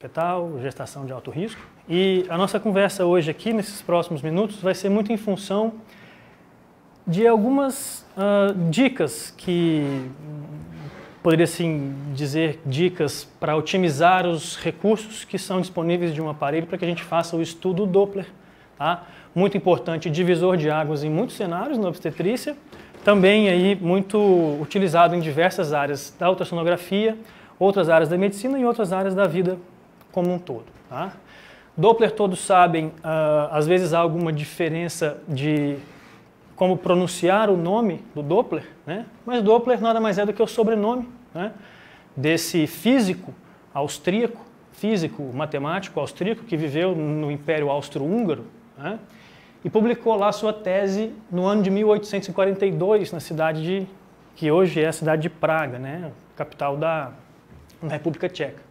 fetal, gestação de alto risco. E a nossa conversa hoje aqui, nesses próximos minutos, vai ser muito em função de algumas dicas que, poderia assim dizer, dicas para otimizar os recursos que são disponíveis de um aparelho para que a gente faça o estudo Doppler. Tá? Muito importante, divisor de águas em muitos cenários na obstetrícia, também aí muito utilizado em diversas áreas da ultrassonografia, outras áreas da medicina e outras áreas da vida como um todo. Tá? Doppler, todos sabem, às vezes há alguma diferença de como pronunciar o nome do Doppler, né? Mas Doppler nada mais é do que o sobrenome, né, desse físico austríaco, físico matemático austríaco que viveu no Império Austro-Húngaro, né, e publicou lá sua tese no ano de 1842 na cidade que hoje é a cidade de Praga, né, capital da República Tcheca.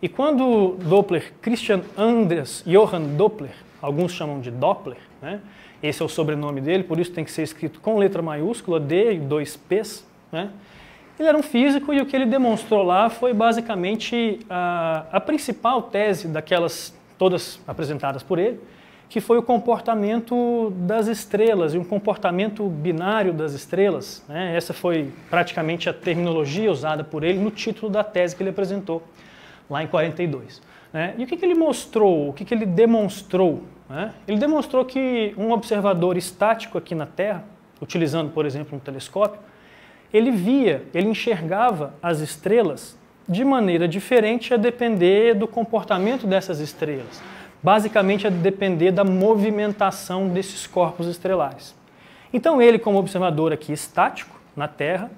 E quando Doppler, Christian Andreas Johann Doppler, alguns chamam de Doppler, né, esse é o sobrenome dele, por isso tem que ser escrito com letra maiúscula, D e 2 P's, né? Ele era um físico e o que ele demonstrou lá foi basicamente a principal tese daquelas todas apresentadas por ele, que foi o comportamento das estrelas e um comportamento binário das estrelas, né? Essa foi praticamente a terminologia usada por ele no título da tese que ele apresentou lá em 42. Né? E o que ele mostrou, o que ele demonstrou? Né? Ele demonstrou que um observador estático aqui na Terra, utilizando, por exemplo, um telescópio, ele enxergava as estrelas de maneira diferente a depender do comportamento dessas estrelas. Basicamente, a depender da movimentação desses corpos estelares. Então, ele, como observador aqui estático na Terra,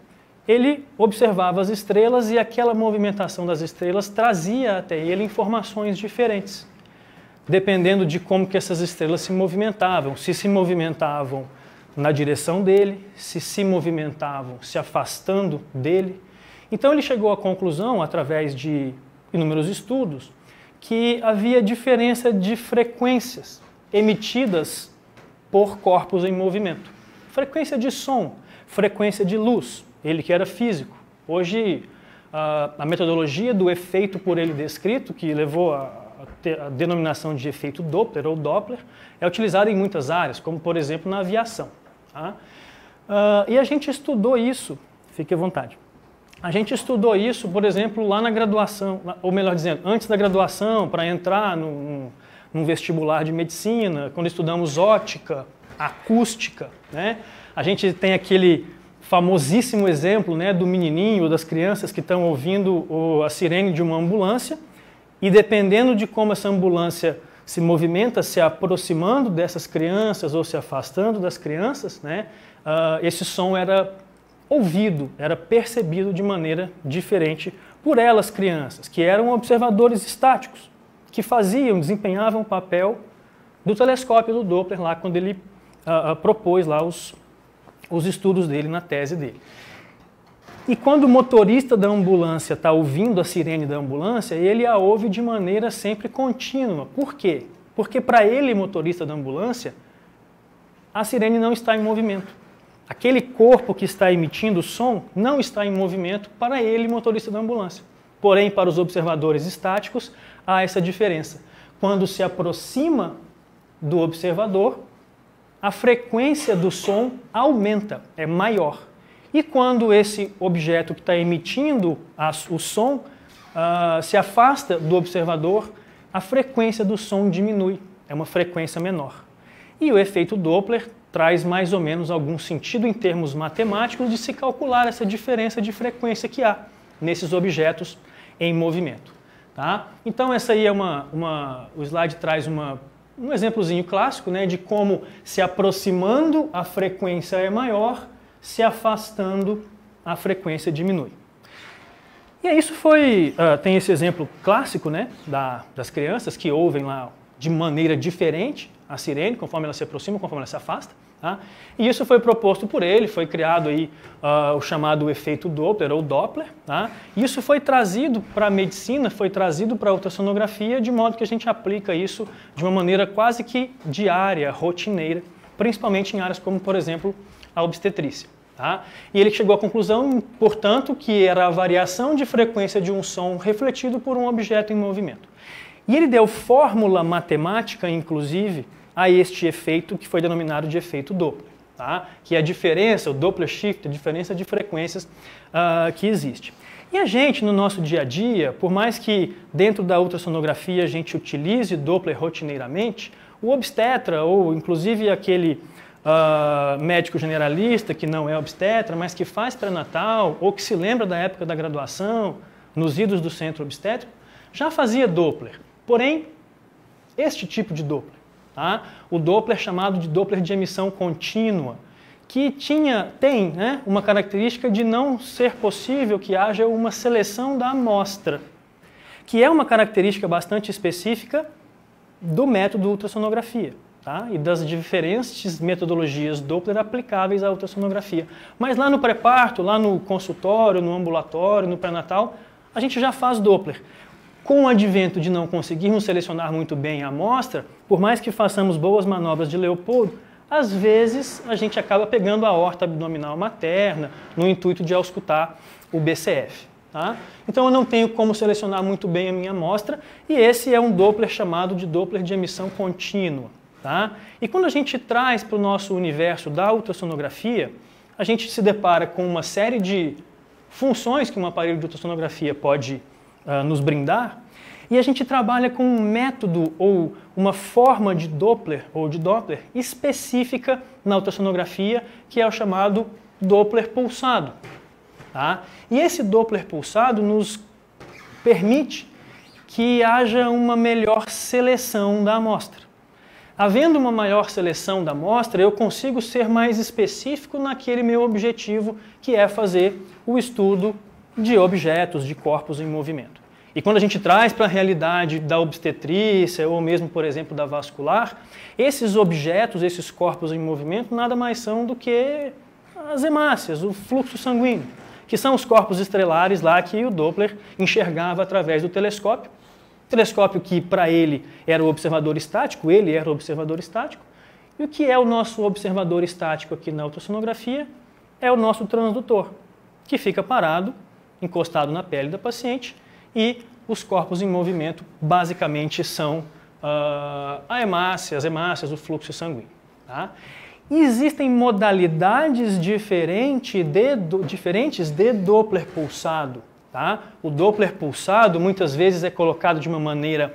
ele observava as estrelas e aquela movimentação das estrelas trazia até ele informações diferentes, dependendo de como que essas estrelas se movimentavam na direção dele, se movimentavam se afastando dele. Então ele chegou à conclusão, através de inúmeros estudos, que havia diferença de frequências emitidas por corpos em movimento. Frequência de som, frequência de luz. Ele que era físico. Hoje, a metodologia do efeito por ele descrito, que levou a denominação de efeito Doppler ou Doppler, é utilizada em muitas áreas, como por exemplo na aviação. Tá? E a gente estudou isso, fique à vontade. A gente estudou isso, por exemplo, lá na graduação, ou melhor dizendo, antes da graduação, para entrar num vestibular de medicina, quando estudamos ótica, acústica, né? A gente tem aquele famosíssimo exemplo, né, do menininho, das crianças que estão ouvindo a sirene de uma ambulância e dependendo de como essa ambulância se movimenta, se aproximando dessas crianças ou se afastando das crianças, né, esse som era ouvido, era percebido de maneira diferente por elas, crianças, que eram observadores estáticos, que desempenhavam o papel do telescópio do Doppler lá quando ele propôs lá os estudos dele na tese dele. E quando o motorista da ambulância está ouvindo a sirene da ambulância, ele a ouve de maneira sempre contínua. Por quê? Porque para ele, motorista da ambulância, a sirene não está em movimento. Aquele corpo que está emitindo o som não está em movimento para ele, motorista da ambulância. Porém, para os observadores estáticos, há essa diferença. Quando se aproxima do observador, a frequência do som aumenta, é maior. E quando esse objeto que está emitindo o som se afasta do observador, a frequência do som diminui, é uma frequência menor. E o efeito Doppler traz mais ou menos algum sentido em termos matemáticos de se calcular essa diferença de frequência que há nesses objetos em movimento. Tá? Então essa aí é o slide traz um exemplozinho clássico, né, de como se aproximando a frequência é maior, se afastando a frequência diminui. E aí isso tem esse exemplo clássico, né, das crianças que ouvem lá de maneira diferente a sirene, conforme ela se aproxima, conforme ela se afasta. Tá? E isso foi proposto por ele, foi criado aí o chamado efeito Doppler ou Doppler. Tá? E isso foi trazido para a medicina, foi trazido para a ultrassonografia, de modo que a gente aplica isso de uma maneira quase que diária, rotineira, principalmente em áreas como, por exemplo, a obstetrícia. Tá? E ele chegou à conclusão, portanto, que era a variação de frequência de um som refletido por um objeto em movimento. E ele deu fórmula matemática, inclusive, a este efeito que foi denominado de efeito Doppler, tá? Que é a diferença, o Doppler shift, a diferença de frequências que existe. E a gente, no nosso dia a dia, por mais que dentro da ultrassonografia a gente utilize Doppler rotineiramente, o obstetra, ou inclusive aquele médico generalista que não é obstetra, mas que faz pré-natal, ou que se lembra da época da graduação, nos idos do centro obstétrico, já fazia Doppler. Porém, este tipo de Doppler, tá? O Doppler chamado de Doppler de emissão contínua, que tem, né, uma característica de não ser possível que haja uma seleção da amostra, que é uma característica bastante específica do método ultrassonografia, tá? E das diferentes metodologias Doppler aplicáveis à ultrassonografia. Mas lá no pré-parto, lá no consultório, no ambulatório, no pré-natal, a gente já faz Doppler. Com o advento de não conseguirmos selecionar muito bem a amostra, por mais que façamos boas manobras de Leopoldo, às vezes a gente acaba pegando a aorta abdominal materna no intuito de auscultar o BCF. Tá? Então eu não tenho como selecionar muito bem a minha amostra e esse é um Doppler chamado de Doppler de emissão contínua. Tá? E quando a gente traz para o nosso universo da ultrassonografia, a gente se depara com uma série de funções que um aparelho de ultrassonografia pode nos brindar, e a gente trabalha com um método ou uma forma de Doppler específica na ultrassonografia, que é o chamado Doppler pulsado. Tá? E esse Doppler pulsado nos permite que haja uma melhor seleção da amostra. Havendo uma maior seleção da amostra, eu consigo ser mais específico naquele meu objetivo, que é fazer o estudo de objetos, de corpos em movimento. E quando a gente traz para a realidade da obstetrícia ou mesmo, por exemplo, da vascular, esses objetos, esses corpos em movimento, nada mais são do que as hemácias, o fluxo sanguíneo, que são os corpos estrelares lá que o Doppler enxergava através do telescópio. Telescópio que para ele era o observador estático, ele era o observador estático. E o que é o nosso observador estático aqui na ultrassonografia? É o nosso transdutor, que fica parado, encostado na pele da paciente, e os corpos em movimento basicamente são as hemácias, o fluxo sanguíneo. Tá? E existem modalidades diferentes de Doppler pulsado. Tá? O Doppler pulsado muitas vezes é colocado de uma maneira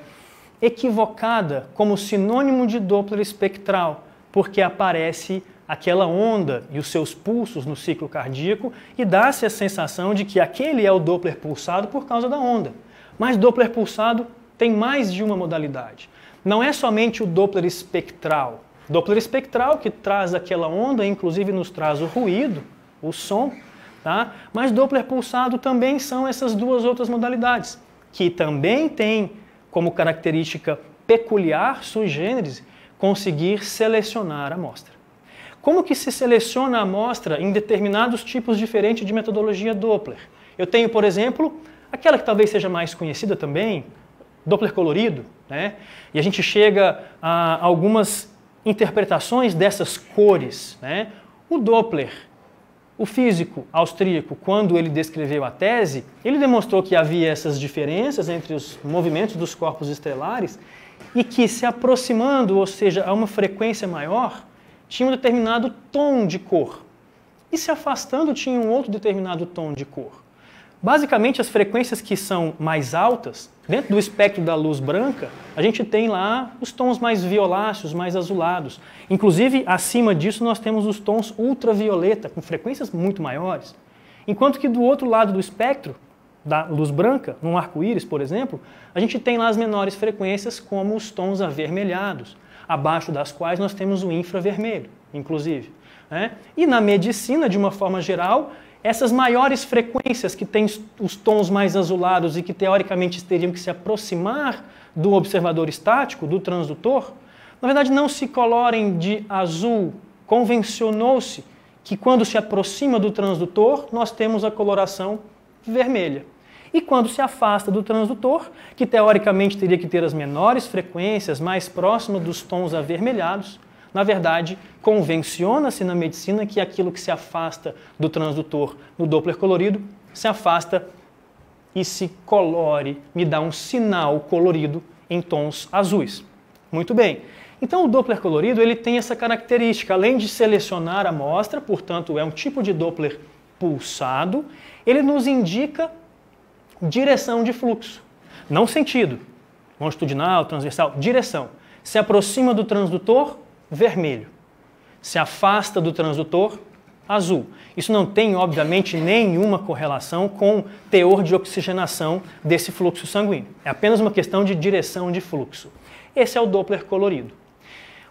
equivocada como sinônimo de Doppler espectral, porque aparece aquela onda e os seus pulsos no ciclo cardíaco e dá-se a sensação de que aquele é o Doppler pulsado por causa da onda. Mas Doppler pulsado tem mais de uma modalidade. Não é somente o Doppler espectral. Doppler espectral que traz aquela onda, inclusive nos traz o ruído, o som, tá? Mas Doppler pulsado também são essas duas outras modalidades, que também têm como característica peculiar, sui generis, conseguir selecionar a amostra. Como que se seleciona a amostra em determinados tipos diferentes de metodologia Doppler? Eu tenho, por exemplo, aquela que talvez seja mais conhecida também, Doppler colorido, né? E a gente chega a algumas interpretações dessas cores, né? O Doppler, o físico austríaco, quando ele descreveu a tese, ele demonstrou que havia essas diferenças entre os movimentos dos corpos estelares e que se aproximando, ou seja, a uma frequência maior, tinha um determinado tom de cor. E se afastando, tinha um outro determinado tom de cor. Basicamente, as frequências que são mais altas, dentro do espectro da luz branca, a gente tem lá os tons mais violáceos, mais azulados. Inclusive, acima disso, nós temos os tons ultravioleta, com frequências muito maiores. Enquanto que do outro lado do espectro, da luz branca, num arco-íris, por exemplo, a gente tem lá as menores frequências, como os tons avermelhados, abaixo das quais nós temos o infravermelho, inclusive. Né? E na medicina, de uma forma geral, essas maiores frequências que têm os tons mais azulados e que teoricamente teriam que se aproximar do observador estático, do transdutor, na verdade não se colorem de azul. Convencionou-se que quando se aproxima do transdutor, nós temos a coloração vermelha. E quando se afasta do transdutor, que teoricamente teria que ter as menores frequências, mais próximas dos tons avermelhados, Na verdade, convenciona-se na medicina que aquilo que se afasta do transdutor no Doppler colorido se afasta e se colore, me dá um sinal colorido em tons azuis. Muito bem. Então o Doppler colorido ele tem essa característica, além de selecionar a amostra, portanto é um tipo de Doppler pulsado, ele nos indica direção de fluxo, não sentido, longitudinal, transversal, direção. Se aproxima do transdutor, vermelho. Se afasta do transdutor, azul. Isso não tem, obviamente, nenhuma correlação com o teor de oxigenação desse fluxo sanguíneo. É apenas uma questão de direção de fluxo. Esse é o Doppler colorido.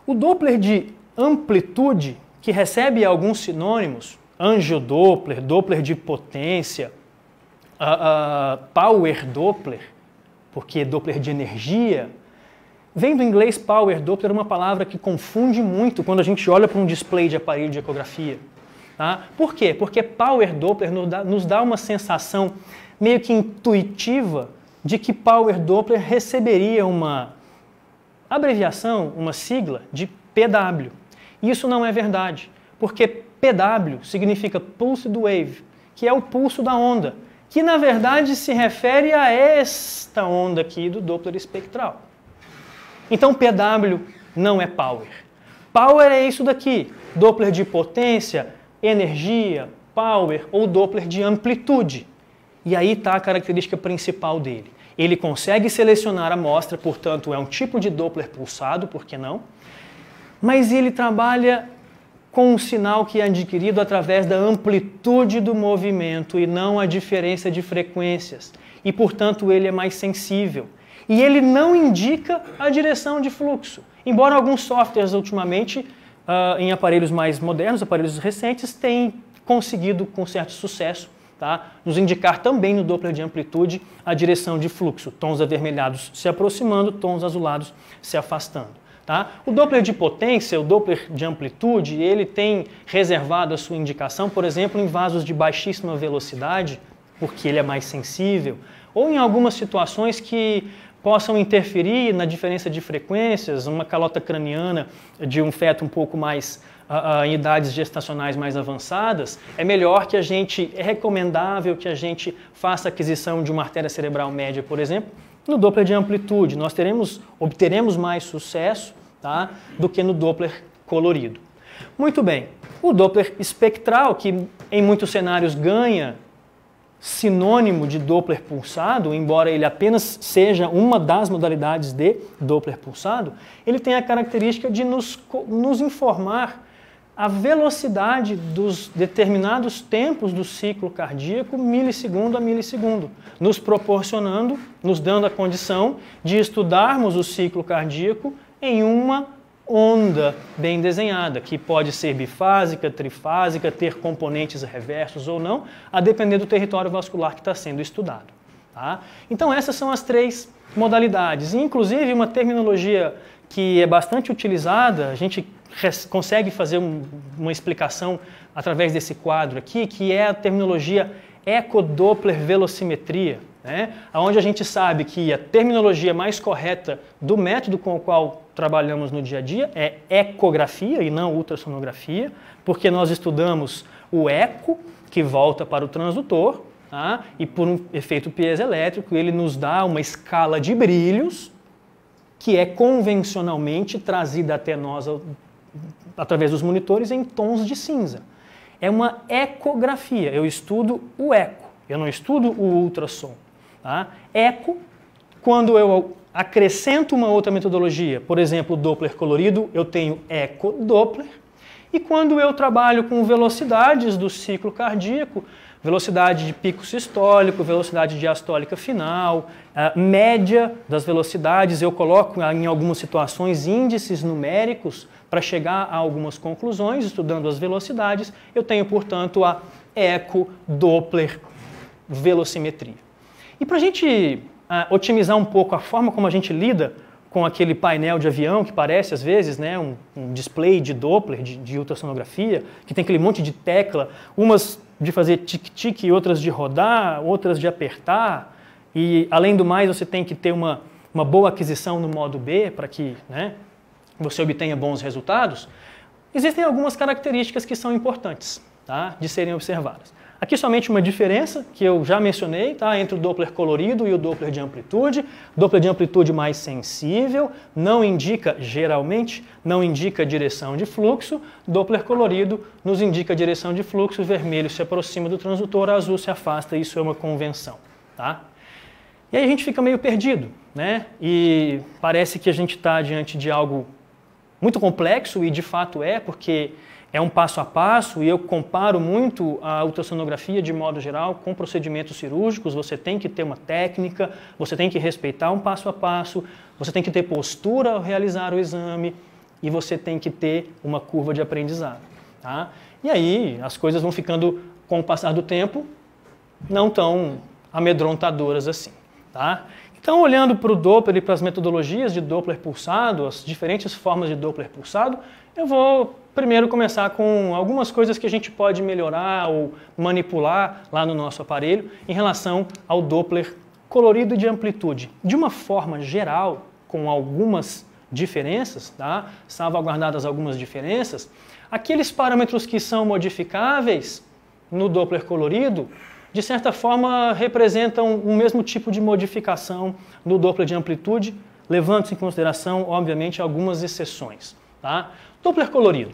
O Doppler de amplitude, que recebe alguns sinônimos, angiodoppler, Doppler de potência, Power Doppler, porque é Doppler de energia, vem do inglês Power Doppler, uma palavra que confunde muito quando a gente olha para um display de aparelho de ecografia. Tá? Por quê? Porque Power Doppler nos dá uma sensação meio que intuitiva de que Power Doppler receberia uma abreviação, uma sigla de PW. Isso não é verdade, porque PW significa Pulsed Wave, que é o pulso da onda, que na verdade se refere a esta onda aqui do Doppler espectral. Então PW não é Power. Power é isso daqui, Doppler de potência, energia, Power ou Doppler de amplitude. E aí está a característica principal dele. Ele consegue selecionar a amostra, portanto é um tipo de Doppler pulsado, por que não? Mas ele trabalha com um sinal que é adquirido através da amplitude do movimento e não a diferença de frequências. E, portanto, ele é mais sensível. E ele não indica a direção de fluxo. Embora alguns softwares, ultimamente, em aparelhos mais modernos, aparelhos recentes, tenham conseguido, com certo sucesso, tá, nos indicar também no Doppler de amplitude a direção de fluxo. Tons avermelhados se aproximando, tons azulados se afastando. Tá? O Doppler de potência, o Doppler de amplitude, ele tem reservado a sua indicação, por exemplo, em vasos de baixíssima velocidade, porque ele é mais sensível, ou em algumas situações que possam interferir na diferença de frequências, uma calota craniana de um feto um pouco mais em idades gestacionais mais avançadas, é recomendável que a gente faça aquisição de uma artéria cerebral média, por exemplo, no Doppler de amplitude. Nós obteremos mais sucesso, tá, do que no Doppler colorido. Muito bem, o Doppler espectral, que em muitos cenários ganha sinônimo de Doppler pulsado, embora ele apenas seja uma das modalidades de Doppler pulsado, ele tem a característica de nos informar a velocidade dos determinados tempos do ciclo cardíaco, milissegundo a milissegundo, nos proporcionando, nos dando a condição de estudarmos o ciclo cardíaco em uma onda bem desenhada, que pode ser bifásica, trifásica, ter componentes reversos ou não, a depender do território vascular que está sendo estudado. Tá? Então essas são as três modalidades, inclusive uma terminologia que é bastante utilizada, a gente consegue fazer uma explicação através desse quadro aqui, que é a terminologia ecodoppler velocimetria, né? Onde a gente sabe que a terminologia mais correta do método com o qual trabalhamos no dia a dia é ecografia e não ultrassonografia, porque nós estudamos o eco, que volta para o transdutor, tá? E por um efeito piezoelétrico ele nos dá uma escala de brilhos que é convencionalmente trazida até nós através dos monitores em tons de cinza. É uma ecografia, eu estudo o eco, eu não estudo o ultrassom. Tá? Eco, quando eu acrescento uma outra metodologia, por exemplo, o Doppler colorido, eu tenho ecodoppler, e quando eu trabalho com velocidades do ciclo cardíaco, velocidade de pico sistólico, velocidade diastólica final, média das velocidades, eu coloco em algumas situações índices numéricos para chegar a algumas conclusões, estudando as velocidades, eu tenho, portanto, a ecodoppler velocimetria. E para a gente otimizar um pouco a forma como a gente lida com aquele painel de avião que parece, às vezes, né, um display de Doppler, de ultrassonografia, que tem aquele monte de tecla, umas de fazer tic-tic, outras de rodar, outras de apertar, e além do mais você tem que ter uma boa aquisição no modo B para que, né, você obtenha bons resultados, existem algumas características que são importantes, tá, de serem observadas. Aqui somente uma diferença, que eu já mencionei, tá, entre o Doppler colorido e o Doppler de amplitude. Doppler de amplitude mais sensível, não indica, geralmente, não indica direção de fluxo. Doppler colorido nos indica direção de fluxo, vermelho se aproxima do transdutor, azul se afasta, isso é uma convenção. Tá? E aí a gente fica meio perdido, né? E parece que a gente está diante de algo muito complexo, e de fato é, porque é um passo a passo, e eu comparo muito a ultrassonografia de modo geral com procedimentos cirúrgicos. Você tem que ter uma técnica, você tem que respeitar um passo a passo, você tem que ter postura ao realizar o exame e você tem que ter uma curva de aprendizado. Tá? E aí as coisas vão ficando, com o passar do tempo, não tão amedrontadoras assim. Tá? Então, olhando para o Doppler e para as metodologias de Doppler pulsado, as diferentes formas de Doppler pulsado, eu vou primeiro começar com algumas coisas que a gente pode melhorar ou manipular lá no nosso aparelho em relação ao Doppler colorido e de amplitude. De uma forma geral, com algumas diferenças, tá? Salvaguardadas algumas diferenças, aqueles parâmetros que são modificáveis no Doppler colorido, de certa forma, representam o mesmo tipo de modificação no Doppler de amplitude, levando-se em consideração, obviamente, algumas exceções. Tá? Doppler colorido.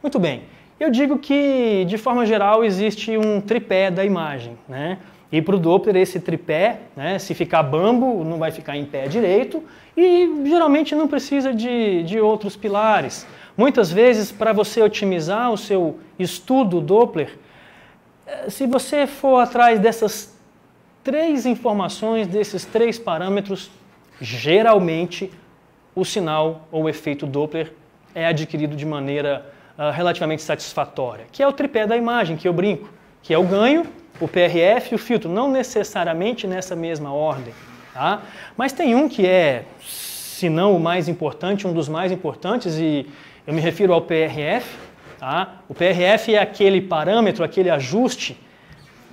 Muito bem. Eu digo que, de forma geral, existe um tripé da imagem. Né? E para o Doppler, esse tripé, né, se ficar bambo, não vai ficar em pé direito, e geralmente não precisa de outros pilares. Muitas vezes, para você otimizar o seu estudo Doppler, se você for atrás dessas três informações, desses três parâmetros, geralmente o sinal ou o efeito Doppler é adquirido de maneira relativamente satisfatória, que é o tripé da imagem, que eu brinco, que é o ganho, o PRF e o filtro, não necessariamente nessa mesma ordem. Tá? Mas tem um que é, se não o mais importante, um dos mais importantes, e eu me refiro ao PRF. Tá? O PRF é aquele parâmetro, aquele ajuste,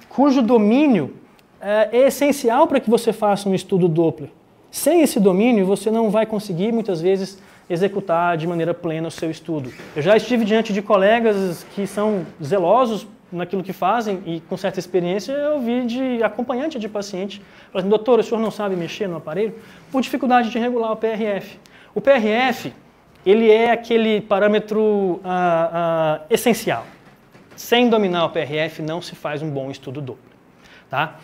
cujo domínio é essencial para que você faça um estudo Doppler. Sem esse domínio, você não vai conseguir, muitas vezes, executar de maneira plena o seu estudo. Eu já estive diante de colegas que são zelosos naquilo que fazem e, com certa experiência, eu ouvi de acompanhante de paciente, falando: doutor, o senhor não sabe mexer no aparelho? Por dificuldade de regular o PRF. O PRF, ele é aquele parâmetro essencial. Sem dominar o PRF não se faz um bom estudo Doppler. Tá?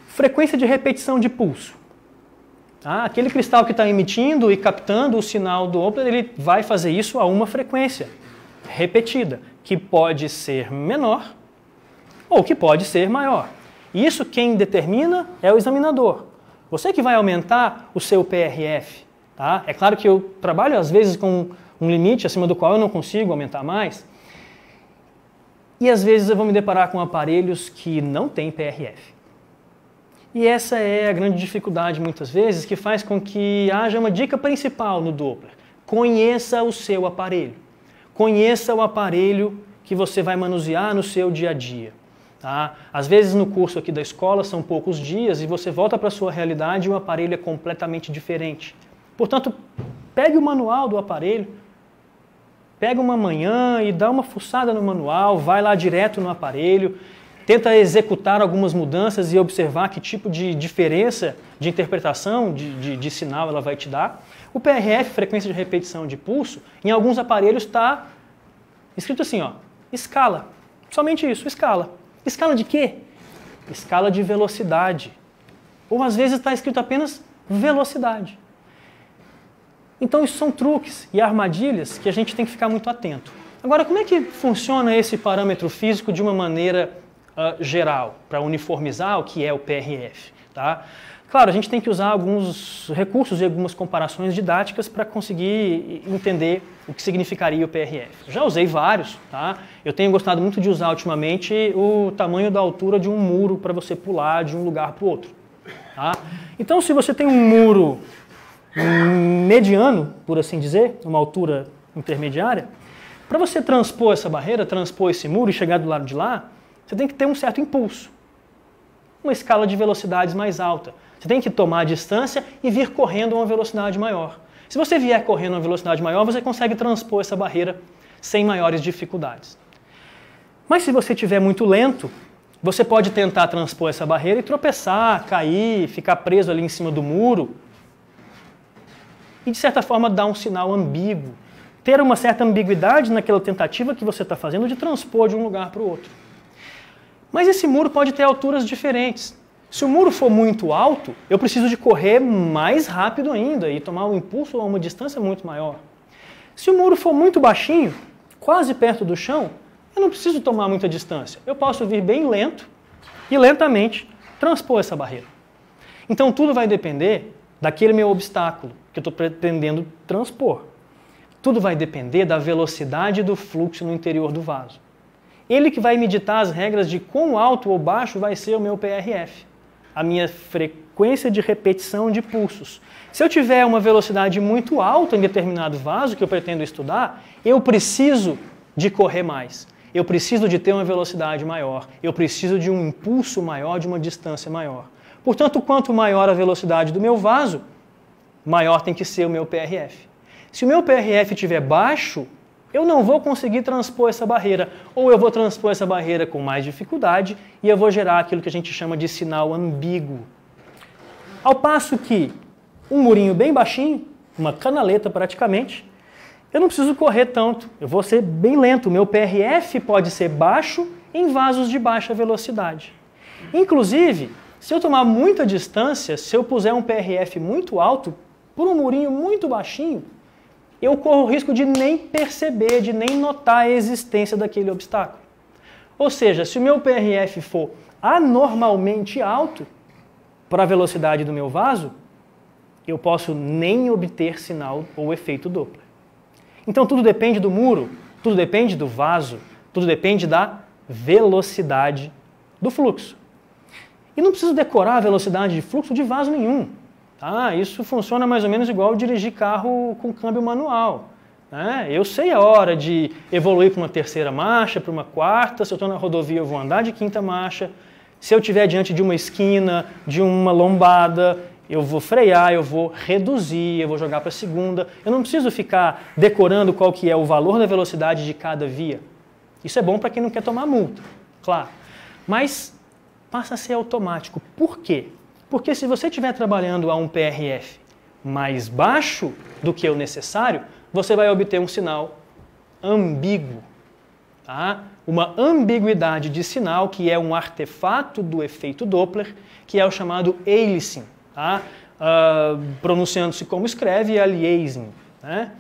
Frequência de repetição de pulso. Tá? Aquele cristal que está emitindo e captando o sinal Doppler, ele vai fazer isso a uma frequência repetida, que pode ser menor ou que pode ser maior. E isso quem determina é o examinador. Você que vai aumentar o seu PRF. Tá? É claro que eu trabalho às vezes com um limite acima do qual eu não consigo aumentar mais. E às vezes eu vou me deparar com aparelhos que não têm PRF. E essa é a grande dificuldade, muitas vezes, que faz com que haja uma dica principal no Doppler. Conheça o seu aparelho. Conheça o aparelho que você vai manusear no seu dia a dia. Tá? Às vezes no curso aqui da escola são poucos dias e você volta para a sua realidade e o aparelho é completamente diferente. Portanto, pegue o manual do aparelho, pega uma manhã e dá uma fuçada no manual, vai lá direto no aparelho, tenta executar algumas mudanças e observar que tipo de diferença de interpretação de sinal ela vai te dar. O PRF, frequência de repetição de pulso, em alguns aparelhos está escrito assim, ó, escala. Somente isso, escala. Escala de quê? Escala de velocidade. Ou às vezes está escrito apenas velocidade. Então isso são truques e armadilhas que a gente tem que ficar muito atento. Agora, como é que funciona esse parâmetro físico de uma maneira geral, para uniformizar o que é o PRF? Tá? Claro, a gente tem que usar alguns recursos e algumas comparações didáticas para conseguir entender o que significaria o PRF. Já usei vários, tá? Eu tenho gostado muito de usar ultimamente o tamanho da altura de um muro para você pular de um lugar para o outro. Tá? Então, se você tem um muro mediano, por assim dizer, uma altura intermediária, para você transpor essa barreira, transpor esse muro e chegar do lado de lá, você tem que ter um certo impulso, uma escala de velocidades mais alta. Você tem que tomar a distância e vir correndo a uma velocidade maior. Se você vier correndo a uma velocidade maior, você consegue transpor essa barreira sem maiores dificuldades. Mas se você estiver muito lento, você pode tentar transpor essa barreira e tropeçar, cair, ficar preso ali em cima do muro e, de certa forma, dar um sinal ambíguo. Ter uma certa ambiguidade naquela tentativa que você está fazendo de transpor de um lugar para o outro. Mas esse muro pode ter alturas diferentes. Se o muro for muito alto, eu preciso de correr mais rápido ainda e tomar um impulso a uma distância muito maior. Se o muro for muito baixinho, quase perto do chão, eu não preciso tomar muita distância. Eu posso vir bem lento e lentamente transpor essa barreira. Então tudo vai depender daquele meu obstáculo que eu estou pretendendo transpor. Tudo vai depender da velocidade do fluxo no interior do vaso. Ele que vai me ditar as regras de quão alto ou baixo vai ser o meu PRF, a minha frequência de repetição de pulsos. Se eu tiver uma velocidade muito alta em determinado vaso que eu pretendo estudar, eu preciso de correr mais. Eu preciso de ter uma velocidade maior. Eu preciso de um impulso maior, de uma distância maior. Portanto, quanto maior a velocidade do meu vaso, maior tem que ser o meu PRF. Se o meu PRF estiver baixo, eu não vou conseguir transpor essa barreira. Ou eu vou transpor essa barreira com mais dificuldade e eu vou gerar aquilo que a gente chama de sinal ambíguo. Ao passo que um murinho bem baixinho, uma canaleta praticamente, eu não preciso correr tanto, eu vou ser bem lento. O meu PRF pode ser baixo em vasos de baixa velocidade. Inclusive, se eu tomar muita distância, se eu puser um PRF muito alto, por um murinho muito baixinho, eu corro o risco de nem perceber, de nem notar a existência daquele obstáculo. Ou seja, se o meu PRF for anormalmente alto para a velocidade do meu vaso, eu posso nem obter sinal ou efeito Doppler. Então tudo depende do muro, tudo depende do vaso, tudo depende da velocidade do fluxo. E não preciso decorar a velocidade de fluxo de vaso nenhum. Tá? Isso funciona mais ou menos igual dirigir carro com câmbio manual. Né? Eu sei a hora de evoluir para uma terceira marcha, para uma quarta. Se eu estou na rodovia, eu vou andar de quinta marcha. Se eu estiver diante de uma esquina, de uma lombada, eu vou frear, eu vou reduzir, eu vou jogar para a segunda. Eu não preciso ficar decorando qual que é o valor da velocidade de cada via. Isso é bom para quem não quer tomar multa, claro. Mas passa a ser automático. Por quê? Porque se você estiver trabalhando a um PRF mais baixo do que o necessário, você vai obter um sinal ambíguo. Tá? Uma ambiguidade de sinal que é um artefato do efeito Doppler, que é o chamado aliasing. Tá? Pronunciando-se como escreve, é aliasing. Né?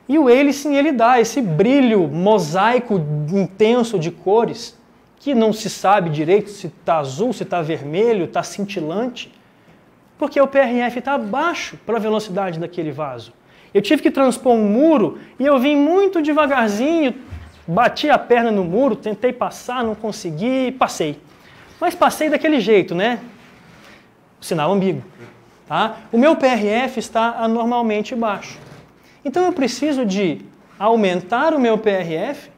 E o aliasing ele dá esse brilho mosaico intenso de cores que não se sabe direito se está azul, se está vermelho, está cintilante, porque o PRF está abaixo para a velocidade daquele vaso. Eu tive que transpor um muro e eu vim muito devagarzinho, bati a perna no muro, tentei passar, não consegui, passei. Mas passei daquele jeito, né? Sinal ambíguo. Tá? O meu PRF está anormalmente baixo. Então eu preciso de aumentar o meu PRF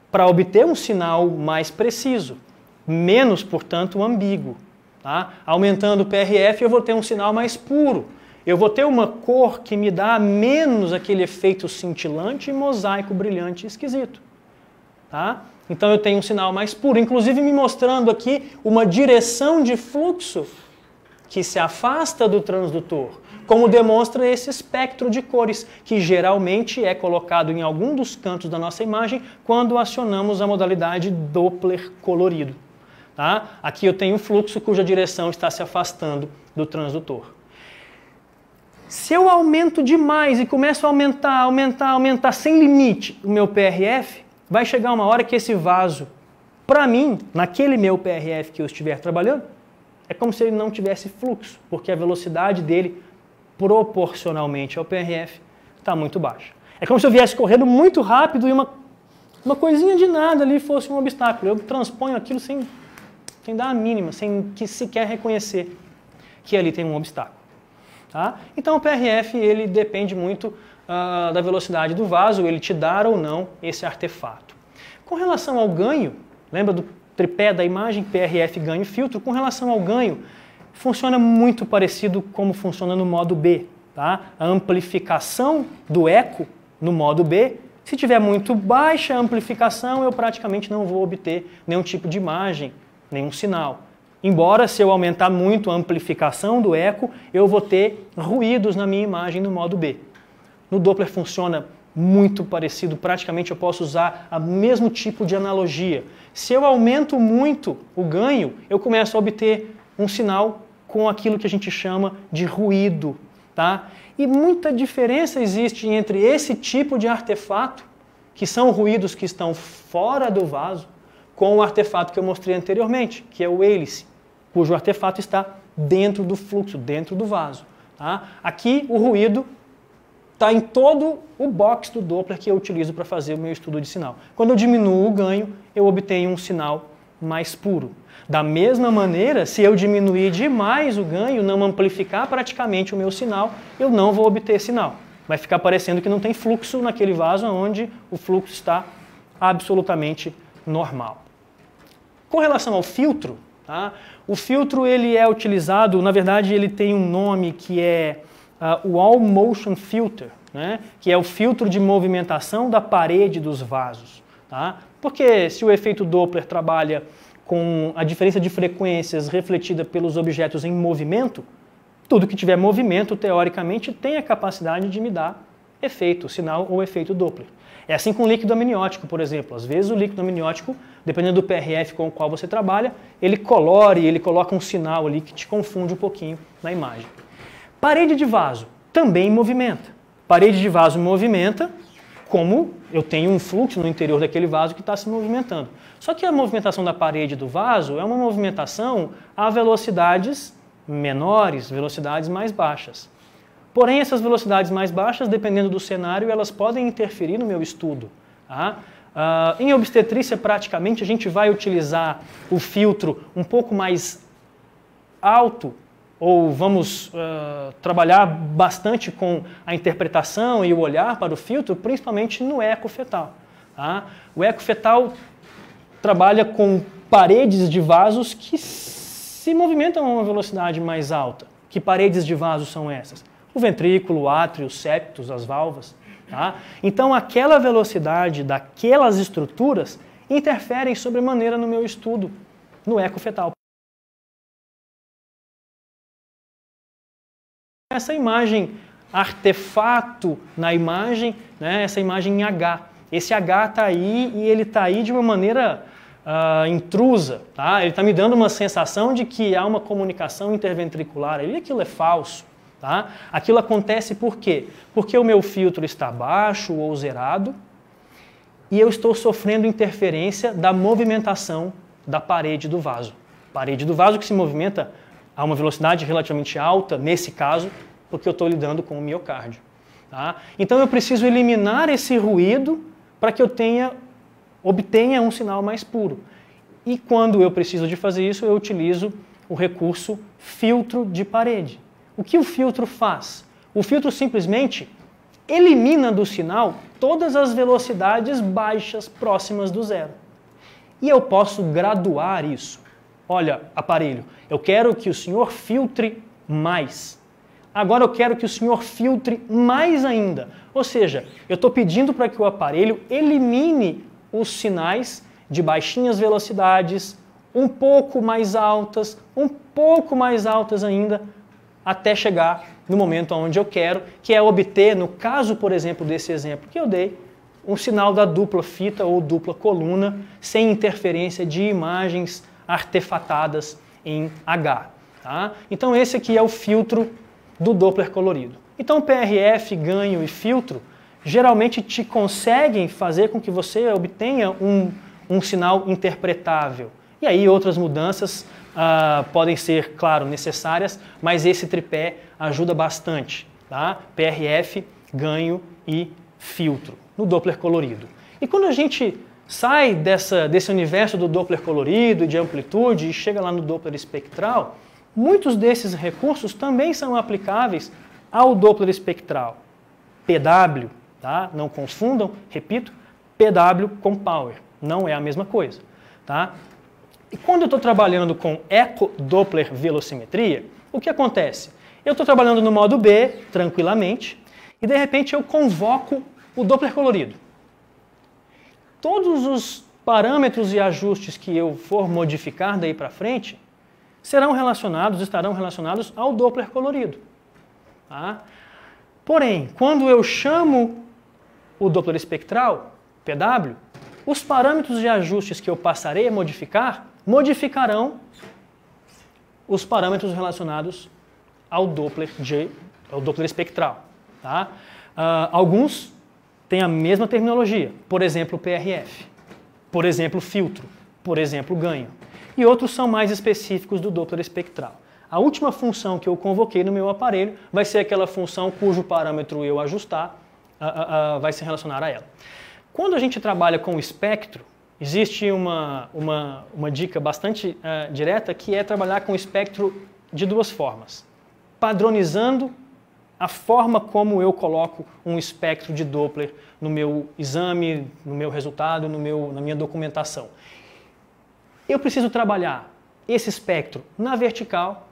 para obter um sinal mais preciso, menos, portanto, ambíguo. Tá? Aumentando o PRF, eu vou ter um sinal mais puro. Eu vou ter uma cor que me dá menos aquele efeito cintilante, mosaico, brilhante, esquisito. Tá? Então eu tenho um sinal mais puro, inclusive me mostrando aqui uma direção de fluxo que se afasta do transdutor, como demonstra esse espectro de cores, que geralmente é colocado em algum dos cantos da nossa imagem quando acionamos a modalidade Doppler colorido. Tá? Aqui eu tenho um fluxo cuja direção está se afastando do transdutor. Se eu aumento demais e começo a aumentar sem limite o meu PRF, vai chegar uma hora que esse vaso, para mim, naquele meu PRF que eu estiver trabalhando, é como se ele não tivesse fluxo, porque a velocidade dele, proporcionalmente ao PRF, está muito baixa. É como se eu viesse correndo muito rápido e uma coisinha de nada ali fosse um obstáculo. Eu transponho aquilo sem dar a mínima, sem que sequer reconhecer que ali tem um obstáculo. Tá? Então o PRF ele depende muito da velocidade do vaso, ele te dar ou não esse artefato. Com relação ao ganho, lembra do tripé da imagem, PRF, ganho, filtro? Com relação ao ganho, funciona muito parecido como funciona no modo B. tá? A amplificação do eco no modo B, se tiver muito baixa a amplificação, eu praticamente não vou obter nenhum tipo de imagem, nenhum sinal. Embora, se eu aumentar muito a amplificação do eco, eu vou ter ruídos na minha imagem no modo B. No Doppler funciona muito parecido, praticamente eu posso usar o mesmo tipo de analogia. Se eu aumento muito o ganho, eu começo a obter um sinal com aquilo que a gente chama de ruído, tá? E muita diferença existe entre esse tipo de artefato, que são ruídos que estão fora do vaso, com o artefato que eu mostrei anteriormente, que é o hélice, cujo artefato está dentro do fluxo, dentro do vaso. Tá? Aqui o ruído está em todo o box do Doppler que eu utilizo para fazer o meu estudo de sinal. Quando eu diminuo o ganho, eu obtenho um sinal mais puro. Da mesma maneira, se eu diminuir demais o ganho, não amplificar praticamente o meu sinal, eu não vou obter sinal. Vai ficar parecendo que não tem fluxo naquele vaso onde o fluxo está absolutamente normal. Com relação ao filtro, tá? O filtro ele é utilizado, na verdade ele tem um nome que é o All Motion Filter, né? Que é o filtro de movimentação da parede dos vasos. Tá? Porque se o efeito Doppler trabalha com a diferença de frequências refletida pelos objetos em movimento, tudo que tiver movimento, teoricamente, tem a capacidade de me dar efeito, sinal ou efeito Doppler. É assim com o líquido amniótico, por exemplo. Às vezes o líquido amniótico, dependendo do PRF com o qual você trabalha, ele colore, ele coloca um sinal ali que te confunde um pouquinho na imagem. Parede de vaso também movimenta. Parede de vaso movimenta como eu tenho um fluxo no interior daquele vaso que está se movimentando. Só que a movimentação da parede do vaso é uma movimentação a velocidades menores, velocidades mais baixas. Porém, essas velocidades mais baixas, dependendo do cenário, elas podem interferir no meu estudo. Tá? Em obstetrícia, praticamente, a gente vai utilizar o filtro um pouco mais alto, ou vamos trabalhar bastante com a interpretação e o olhar para o filtro, principalmente no eco fetal. Tá? O eco fetal trabalha com paredes de vasos que se movimentam a uma velocidade mais alta. Que paredes de vasos são essas? O ventrículo, o átrio, os septos, as valvas. Tá? Então, aquela velocidade daquelas estruturas interferem sobremaneira no meu estudo, no eco fetal. Essa imagem artefato na imagem, né, essa imagem em H. Esse H está aí e ele está aí de uma maneira intrusa. Tá? Ele está me dando uma sensação de que há uma comunicação interventricular. E aquilo é falso. Tá? Aquilo acontece por quê? Porque o meu filtro está baixo ou zerado e eu estou sofrendo interferência da movimentação da parede do vaso. Parede do vaso que se movimenta a uma velocidade relativamente alta, nesse caso, porque eu estou lidando com o miocárdio. Tá? Então eu preciso eliminar esse ruído para que eu obtenha um sinal mais puro. E quando eu preciso de fazer isso, eu utilizo o recurso filtro de parede. O que o filtro faz? O filtro simplesmente elimina do sinal todas as velocidades baixas próximas do zero. E eu posso graduar isso. Olha, aparelho, eu quero que o senhor filtre mais. Agora eu quero que o senhor filtre mais ainda. Ou seja, eu estou pedindo para que o aparelho elimine os sinais de baixinhas velocidades, um pouco mais altas ainda, até chegar no momento onde eu quero, que é obter, no caso, por exemplo, desse exemplo que eu dei, um sinal da dupla fita ou dupla coluna, sem interferência de imagens artefatadas em H. Tá? Então esse aqui é o filtro do Doppler colorido. Então PRF, ganho e filtro geralmente te conseguem fazer com que você obtenha um sinal interpretável. E aí outras mudanças podem ser, claro, necessárias, mas esse tripé ajuda bastante. Tá? PRF, ganho e filtro no Doppler colorido. E quando a gente sai desse universo do Doppler colorido e de amplitude e chega lá no Doppler espectral, muitos desses recursos também são aplicáveis ao Doppler espectral. PW, tá? Não confundam, repito, PW com Power, não é a mesma coisa. Tá? E quando eu estou trabalhando com eco-Doppler velocimetria, o que acontece? Eu estou trabalhando no modo B, tranquilamente, e de repente eu convoco o Doppler colorido. Todos os parâmetros e ajustes que eu for modificar daí para frente estarão relacionados ao Doppler colorido. Tá? Porém, quando eu chamo o Doppler espectral, PW, os parâmetros de ajustes que eu passarei a modificar, modificarão os parâmetros relacionados ao Doppler espectral. Tá? Alguns têm a mesma terminologia, por exemplo, PRF, por exemplo, filtro, por exemplo, ganho. E outros são mais específicos do Doppler espectral. A última função que eu convoquei no meu aparelho vai ser aquela função cujo parâmetro eu ajustar vai se relacionar a ela. Quando a gente trabalha com o espectro, existe uma dica bastante direta, que é trabalhar com o espectro de duas formas. Padronizando a forma como eu coloco um espectro de Doppler no meu exame, no meu resultado, na minha documentação. Eu preciso trabalhar esse espectro na vertical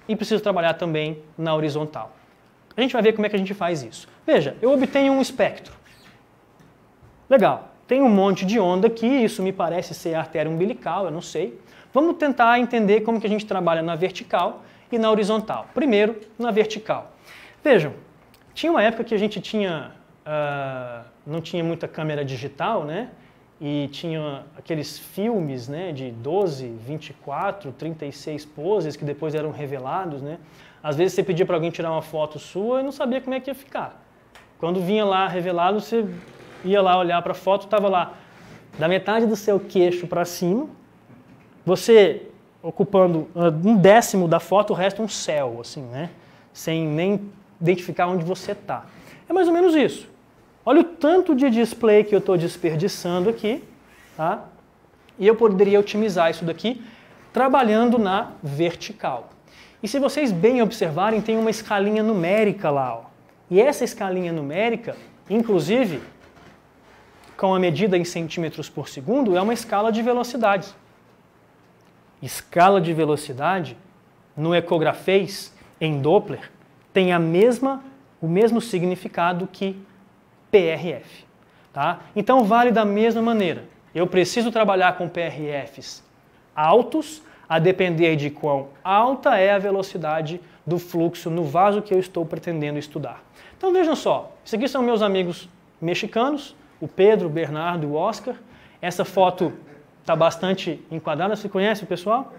e preciso trabalhar também na horizontal. A gente vai ver como é que a gente faz isso. Veja, eu obtenho um espectro. Legal, tem um monte de onda aqui, isso me parece ser artéria umbilical, eu não sei. Vamos tentar entender como que a gente trabalha na vertical e na horizontal. Primeiro, na vertical. Vejam, tinha uma época que a gente não tinha muita câmera digital, né? E tinha aqueles filmes, né, de 12, 24, 36 poses que depois eram revelados, né? Às vezes você pedia para alguém tirar uma foto sua e não sabia como é que ia ficar. Quando vinha lá revelado, você ia lá olhar para a foto, estava lá da metade do seu queixo para cima, você ocupando 1/10 da foto, o resto um céu, assim, né? Sem nem identificar onde você está. É mais ou menos isso. Olha o tanto de display que eu estou desperdiçando aqui, tá? E eu poderia otimizar isso daqui trabalhando na vertical. E se vocês bem observarem, tem uma escalinha numérica lá, ó. E essa escalinha numérica, inclusive, com a medida em centímetros por segundo, é uma escala de velocidades. Escala de velocidade, no ecografês, em Doppler, tem o mesmo significado que PRF. Tá? Então vale da mesma maneira. Eu preciso trabalhar com PRFs altos, a depender de quão alta é a velocidade do fluxo no vaso que eu estou pretendendo estudar. Então vejam só, isso aqui são meus amigos mexicanos, o Pedro, o Bernardo e o Oscar. Essa foto está bastante enquadrada, você conhece o pessoal?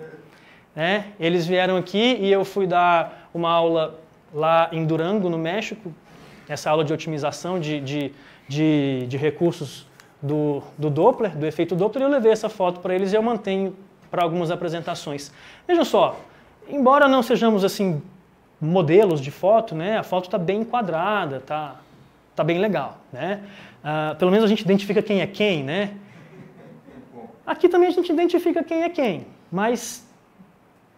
Eles vieram aqui e eu fui dar uma aula lá em Durango, no México, essa aula de otimização de recursos do Doppler, do efeito Doppler, e eu levei essa foto para eles e eu mantenho para algumas apresentações. Vejam só, embora não sejamos assim modelos de foto, né, a foto está bem enquadrada, tá bem legal, né? Pelo menos a gente identifica quem é quem, né? Aqui também a gente identifica quem é quem, mas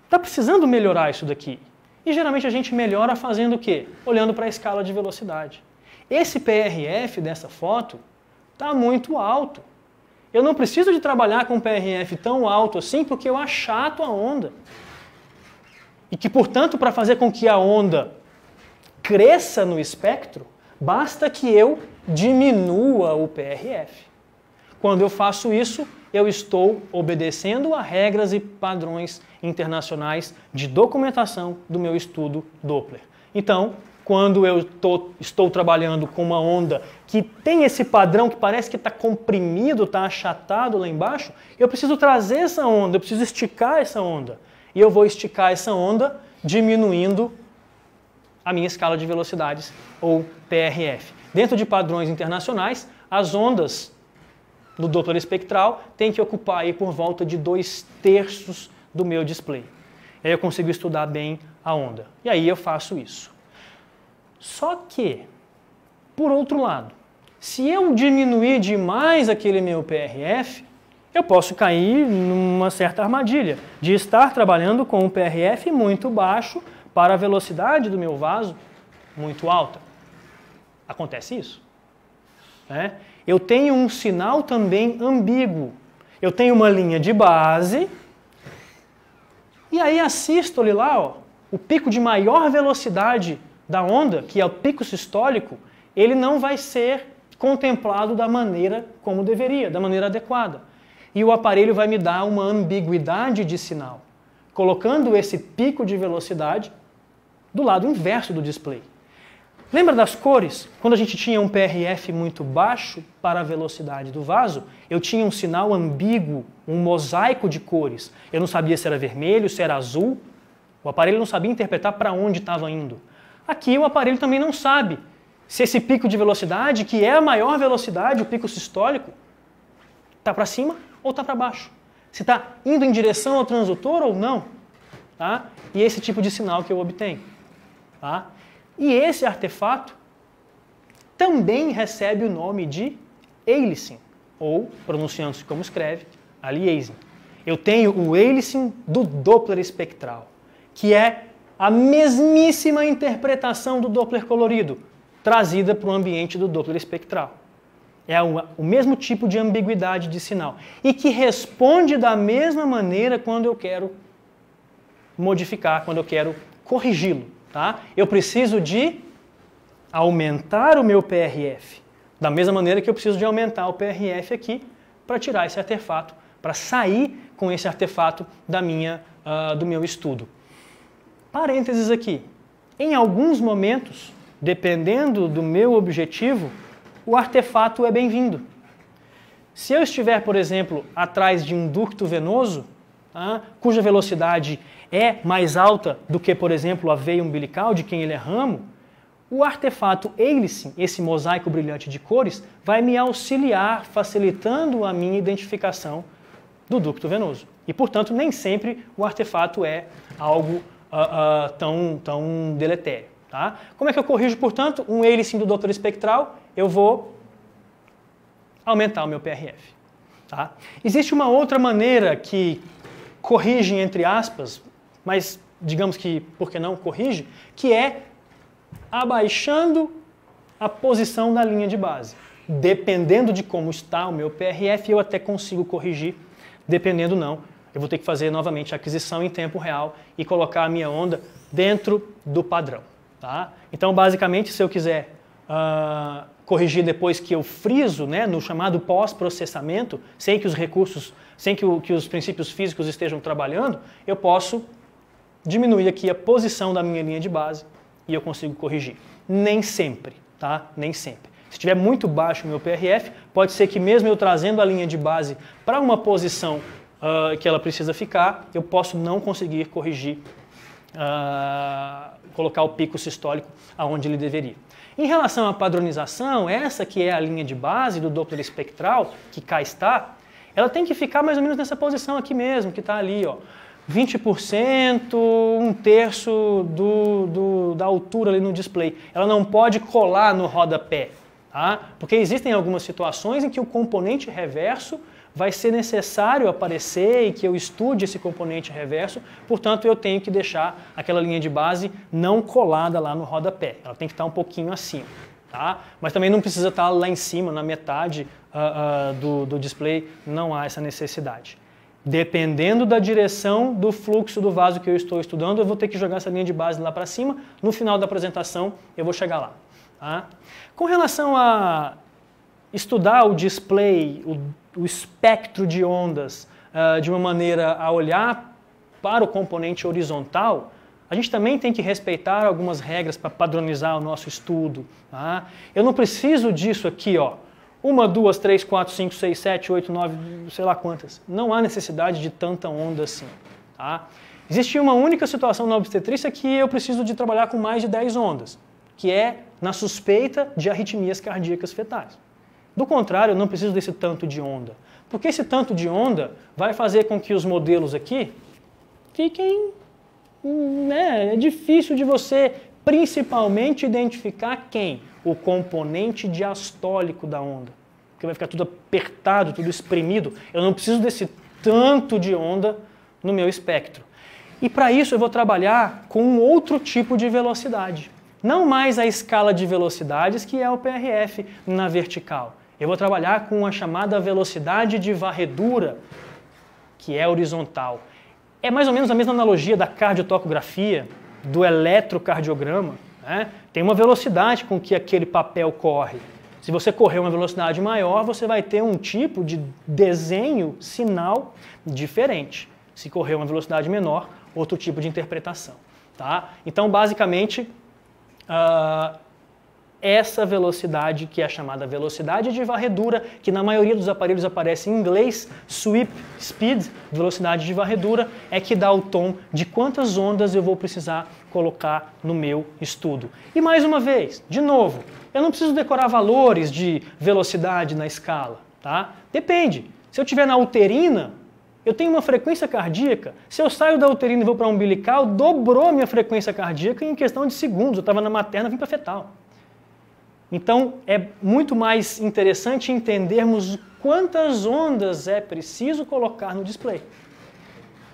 está precisando melhorar isso daqui. E geralmente a gente melhora fazendo o quê? Olhando para a escala de velocidade. Esse PRF dessa foto está muito alto. Eu não preciso de trabalhar com um PRF tão alto assim porque eu achato a onda. E que, portanto, para fazer com que a onda cresça no espectro, basta que eu diminua o PRF. Quando eu faço isso, eu estou obedecendo a regras e padrões internacionais de documentação do meu estudo Doppler. Então, quando eu estou trabalhando com uma onda que tem esse padrão que parece que está comprimido, está achatado lá embaixo, eu preciso trazer essa onda, eu preciso esticar essa onda. E eu vou esticar essa onda diminuindo a minha escala de velocidades, ou PRF. Dentro de padrões internacionais, as ondas do Doppler espectral têm que ocupar aí por volta de 2/3 do meu display. Aí eu consigo estudar bem a onda. E aí eu faço isso. Só que, por outro lado, se eu diminuir demais aquele meu PRF, eu posso cair numa certa armadilha de estar trabalhando com um PRF muito baixo para a velocidade do meu vaso muito alta. Acontece isso, né? Eu tenho um sinal também ambíguo. Eu tenho uma linha de base e aí a sístole lá, ó, o pico de maior velocidade da onda, que é o pico sistólico, ele não vai ser contemplado da maneira como deveria, da maneira adequada. E o aparelho vai me dar uma ambiguidade de sinal, colocando esse pico de velocidade do lado inverso do display. Lembra das cores? Quando a gente tinha um PRF muito baixo para a velocidade do vaso, eu tinha um sinal ambíguo, um mosaico de cores. Eu não sabia se era vermelho, se era azul. O aparelho não sabia interpretar para onde estava indo. Aqui o aparelho também não sabe se esse pico de velocidade, que é a maior velocidade, o pico sistólico, está para cima ou está para baixo. Se está indo em direção ao transdutor ou não. Tá? E esse tipo de sinal que eu obtenho. Tá? E esse artefato também recebe o nome de aliasing, ou, pronunciando-se como escreve, aliasing. Eu tenho o aliasing do Doppler espectral, que é a mesmíssima interpretação do Doppler colorido, trazida para o ambiente do Doppler espectral. É o mesmo tipo de ambiguidade de sinal, e que responde da mesma maneira quando eu quero modificar, quando eu quero corrigi-lo. Tá? Eu preciso de aumentar o meu PRF, da mesma maneira que eu preciso de aumentar o PRF aqui para tirar esse artefato, para sair com esse artefato do meu estudo. Parênteses aqui. Em alguns momentos, dependendo do meu objetivo, o artefato é bem-vindo. Se eu estiver, por exemplo, atrás de um ducto venoso, tá, cuja velocidade é mais alta do que, por exemplo, a veia umbilical de quem ele é ramo, o artefato aliasing, esse mosaico brilhante de cores, vai me auxiliar, facilitando a minha identificação do ducto venoso. E, portanto, nem sempre o artefato é algo tão deletério. Tá? Como é que eu corrijo, portanto, um aliasing do Doppler espectral? Eu vou aumentar o meu PRF. Tá? Existe uma outra maneira que corrige, entre aspas, mas digamos que, por que não, corrige, que é abaixando a posição da linha de base. Dependendo de como está o meu PRF, eu até consigo corrigir. Dependendo não, eu vou ter que fazer novamente a aquisição em tempo real e colocar a minha onda dentro do padrão. Tá? Então, basicamente, se eu quiser corrigir depois que eu friso, né, no chamado pós-processamento, sem que os recursos, sem que os princípios físicos estejam trabalhando, eu posso diminuir aqui a posição da minha linha de base e eu consigo corrigir. Nem sempre, tá? Nem sempre. Se estiver muito baixo o meu PRF, pode ser que mesmo eu trazendo a linha de base para uma posição que ela precisa ficar, eu posso não conseguir corrigir, colocar o pico sistólico aonde ele deveria. Em relação à padronização, essa que é a linha de base do Doppler espectral, que cá está, ela tem que ficar mais ou menos nessa posição aqui mesmo, que está ali, ó. 20%, 1/3 da altura ali no display. Ela não pode colar no rodapé, tá? Porque existem algumas situações em que o componente reverso vai ser necessário aparecer e que eu estude esse componente reverso, portanto eu tenho que deixar aquela linha de base não colada lá no rodapé. Ela tem que estar um pouquinho acima, tá? Mas também não precisa estar lá em cima, na metade do display, não há essa necessidade. Dependendo da direção do fluxo do vaso que eu estou estudando, eu vou ter que jogar essa linha de base lá para cima. No final da apresentação, eu vou chegar lá. Tá? Com relação a estudar o display, o espectro de ondas, de uma maneira a olhar para o componente horizontal, a gente também tem que respeitar algumas regras para padronizar o nosso estudo. Tá? Eu não preciso disso aqui, ó. 1, 2, 3, 4, 5, 6, 7, 8, 9, sei lá quantas. Não há necessidade de tanta onda assim. Tá? Existe uma única situação na obstetrícia que eu preciso de trabalhar com mais de 10 ondas, que é na suspeita de arritmias cardíacas fetais. Do contrário, eu não preciso desse tanto de onda, porque esse tanto de onda vai fazer com que os modelos aqui fiquem... é difícil de você principalmente identificar quem? O componente diastólico da onda, porque vai ficar tudo apertado, tudo espremido. Eu não preciso desse tanto de onda no meu espectro. E para isso eu vou trabalhar com um outro tipo de velocidade. Não mais a escala de velocidades, que é o PRF na vertical. Eu vou trabalhar com a chamada velocidade de varredura, que é horizontal. É mais ou menos a mesma analogia da cardiotocografia, do eletrocardiograma, né, tem uma velocidade com que aquele papel corre. Se você correr uma velocidade maior, você vai ter um tipo de desenho, sinal diferente. Se correr uma velocidade menor, outro tipo de interpretação. Tá? Então, basicamente, essa velocidade, que é a chamada velocidade de varredura, que na maioria dos aparelhos aparece em inglês, sweep speed, velocidade de varredura, é que dá o tom de quantas ondas eu vou precisar colocar no meu estudo. E mais uma vez, de novo, eu não preciso decorar valores de velocidade na escala. Tá? Depende. Se eu estiver na uterina, eu tenho uma frequência cardíaca. Se eu saio da uterina e vou para a umbilical, dobrou a minha frequência cardíaca em questão de segundos. Eu estava na materna, vim para a fetal. Então, é muito mais interessante entendermos quantas ondas é preciso colocar no display.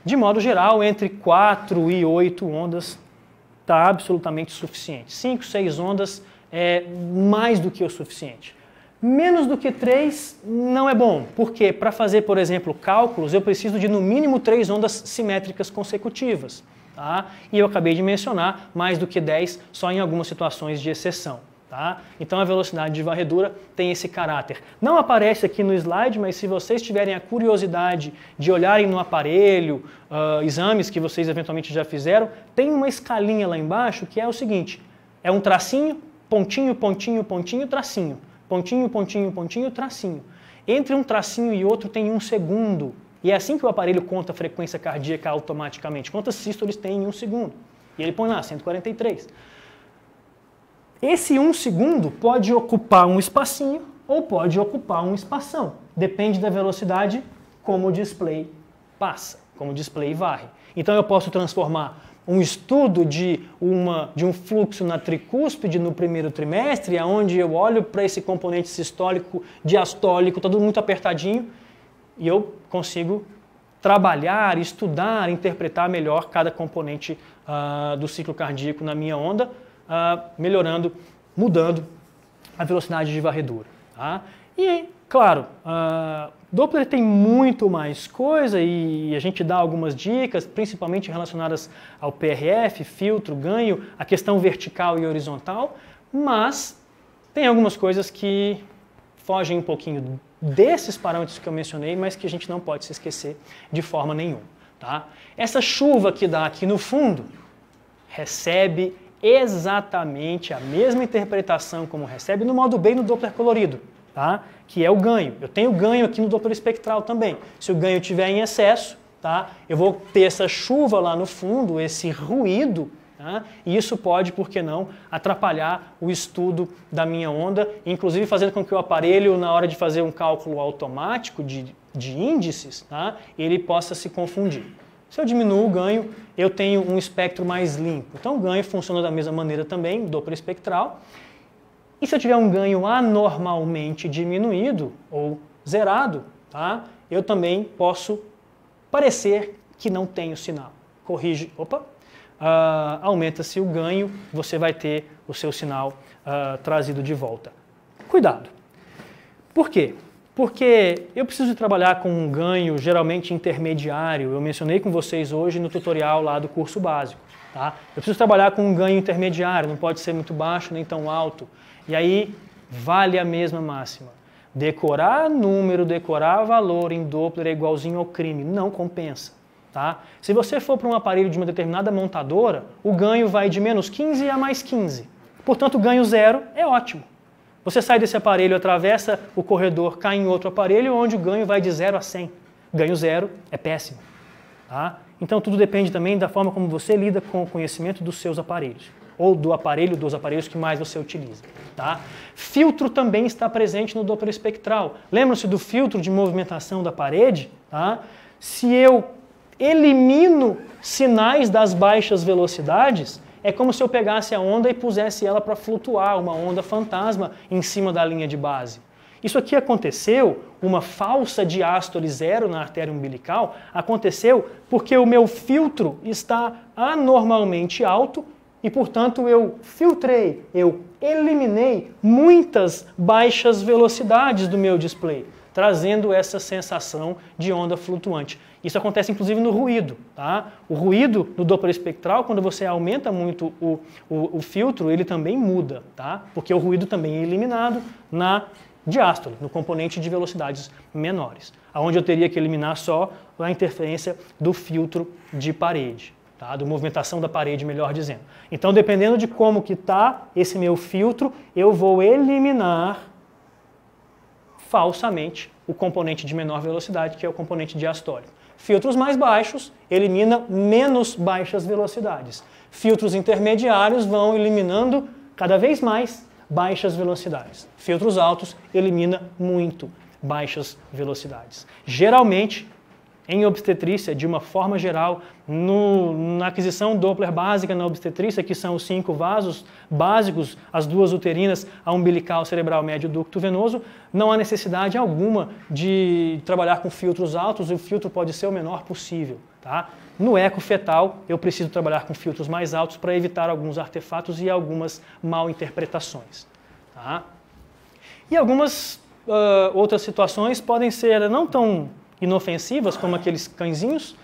De modo geral, entre 4 e 8 ondas está absolutamente suficiente. 5, 6 ondas é mais do que o suficiente. Menos do que 3 não é bom, porque para fazer, por exemplo, cálculos, eu preciso de no mínimo 3 ondas simétricas consecutivas. Tá? E eu acabei de mencionar mais do que 10 só em algumas situações de exceção. Tá? Então a velocidade de varredura tem esse caráter. Não aparece aqui no slide, mas se vocês tiverem a curiosidade de olharem no aparelho, exames que vocês eventualmente já fizeram, tem uma escalinha lá embaixo que é o seguinte, é um tracinho, pontinho, pontinho, pontinho, tracinho. Pontinho, pontinho, pontinho, tracinho. Entre um tracinho e outro tem 1 segundo. E é assim que o aparelho conta a frequência cardíaca automaticamente. Quantas sístoles tem em 1 segundo? E ele põe lá, 143. Esse 1 segundo pode ocupar um espacinho ou pode ocupar um espação. Depende da velocidade como o display passa, como o display varre. Então eu posso transformar um estudo de um fluxo na tricúspide no primeiro trimestre, onde eu olho para esse componente sistólico, diastólico, tudo muito apertadinho, e eu consigo trabalhar, estudar, interpretar melhor cada componente do ciclo cardíaco na minha onda, melhorando, mudando a velocidade de varredura. Tá? E, claro, Doppler tem muito mais coisa e a gente dá algumas dicas, principalmente relacionadas ao PRF, filtro, ganho, a questão vertical e horizontal, mas tem algumas coisas que fogem um pouquinho desses parâmetros que eu mencionei, mas que a gente não pode se esquecer de forma nenhuma. Tá? Essa chuva que dá aqui no fundo recebe exatamente a mesma interpretação como recebe no modo B no Doppler colorido, tá? Que é o ganho. Eu tenho ganho aqui no Doppler espectral também. Se o ganho estiver em excesso, tá? Eu vou ter essa chuva lá no fundo, esse ruído, tá? E isso pode, por que não, atrapalhar o estudo da minha onda, inclusive fazendo com que o aparelho, na hora de fazer um cálculo automático de índices, tá? Ele possa se confundir. Se eu diminuo o ganho, eu tenho um espectro mais limpo. Então o ganho funciona da mesma maneira também, Doppler espectral. E se eu tiver um ganho anormalmente diminuído ou zerado, tá? Eu também posso parecer que não tenho sinal. Corrige, aumenta-se o ganho, você vai ter o seu sinal trazido de volta. Cuidado. Por quê? Porque eu preciso trabalhar com um ganho geralmente intermediário. Eu mencionei com vocês hoje no tutorial lá do curso básico. Tá? Eu preciso trabalhar com um ganho intermediário, não pode ser muito baixo nem tão alto. E aí vale a mesma máxima. Decorar número, decorar valor em Doppler é igualzinho ao crime. Não compensa. Tá? Se você for para um aparelho de uma determinada montadora, o ganho vai de menos 15 a mais 15. Portanto, o ganho zero é ótimo. Você sai desse aparelho, atravessa o corredor, cai em outro aparelho, onde o ganho vai de 0 a 100. Ganho zero é péssimo. Tá? Então tudo depende também da forma como você lida com o conhecimento dos seus aparelhos, ou do aparelho, dos aparelhos que mais você utiliza. Tá? Filtro também está presente no Doppler espectral. Lembram-se do filtro de movimentação da parede? Tá? Se eu elimino sinais das baixas velocidades, é como se eu pegasse a onda e pusesse ela para flutuar, uma onda fantasma em cima da linha de base. Isso aqui aconteceu, uma falsa diástole zero na artéria umbilical, aconteceu porque o meu filtro está anormalmente alto e, portanto, eu filtrei, eu eliminei muitas baixas velocidades do meu display. trazendo essa sensação de onda flutuante. Isso acontece inclusive no ruído. Tá? O ruído no Doppler espectral, quando você aumenta muito o filtro, ele também muda, tá? Porque o ruído também é eliminado na diástole, no componente de velocidades menores, onde eu teria que eliminar só a interferência do filtro de parede. Tá? Da movimentação da parede, melhor dizendo. Então, dependendo de como que está esse meu filtro, eu vou eliminar falsamente o componente de menor velocidade, que é o componente diastólico. Filtros mais baixos eliminam menos baixas velocidades. Filtros intermediários vão eliminando cada vez mais baixas velocidades. Filtros altos eliminam muito baixas velocidades. Geralmente, em obstetrícia, de uma forma geral, na aquisição Doppler básica na obstetrícia, que são os 5 vasos básicos, as 2 uterinas, a umbilical, cerebral, médio e ducto venoso, não há necessidade alguma de trabalhar com filtros altos, e o filtro pode ser o menor possível. Tá? No eco fetal, eu preciso trabalhar com filtros mais altos para evitar alguns artefatos e algumas mal interpretações. Tá? E algumas outras situações podem ser não tão inofensivas como aqueles cãezinhos,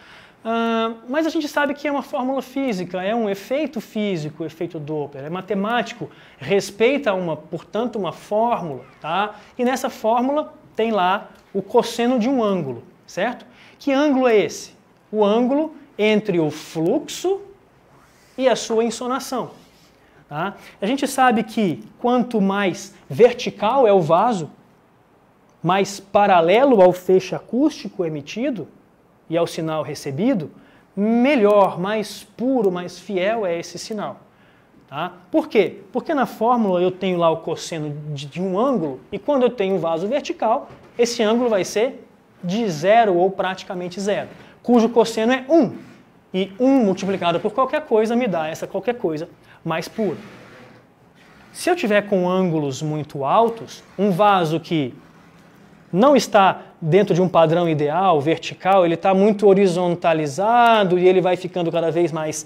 mas a gente sabe que é uma fórmula física, é um efeito físico, o efeito Doppler, é matemático, respeita portanto, uma fórmula, tá? E nessa fórmula tem lá o cosseno de um ângulo, certo? Que ângulo é esse? O ângulo entre o fluxo e a sua insonação. Tá? A gente sabe que quanto mais vertical é o vaso, mais paralelo ao feixe acústico emitido e ao sinal recebido, melhor, mais puro, mais fiel é esse sinal. Tá? Por quê? Porque na fórmula eu tenho lá o cosseno de um ângulo e quando eu tenho um vaso vertical, esse ângulo vai ser de 0 ou praticamente 0, cujo cosseno é 1. E 1 multiplicado por qualquer coisa me dá essa qualquer coisa mais pura. Se eu tiver com ângulos muito altos, um vaso que não está dentro de um padrão ideal, vertical, ele está muito horizontalizado e ele vai ficando cada vez mais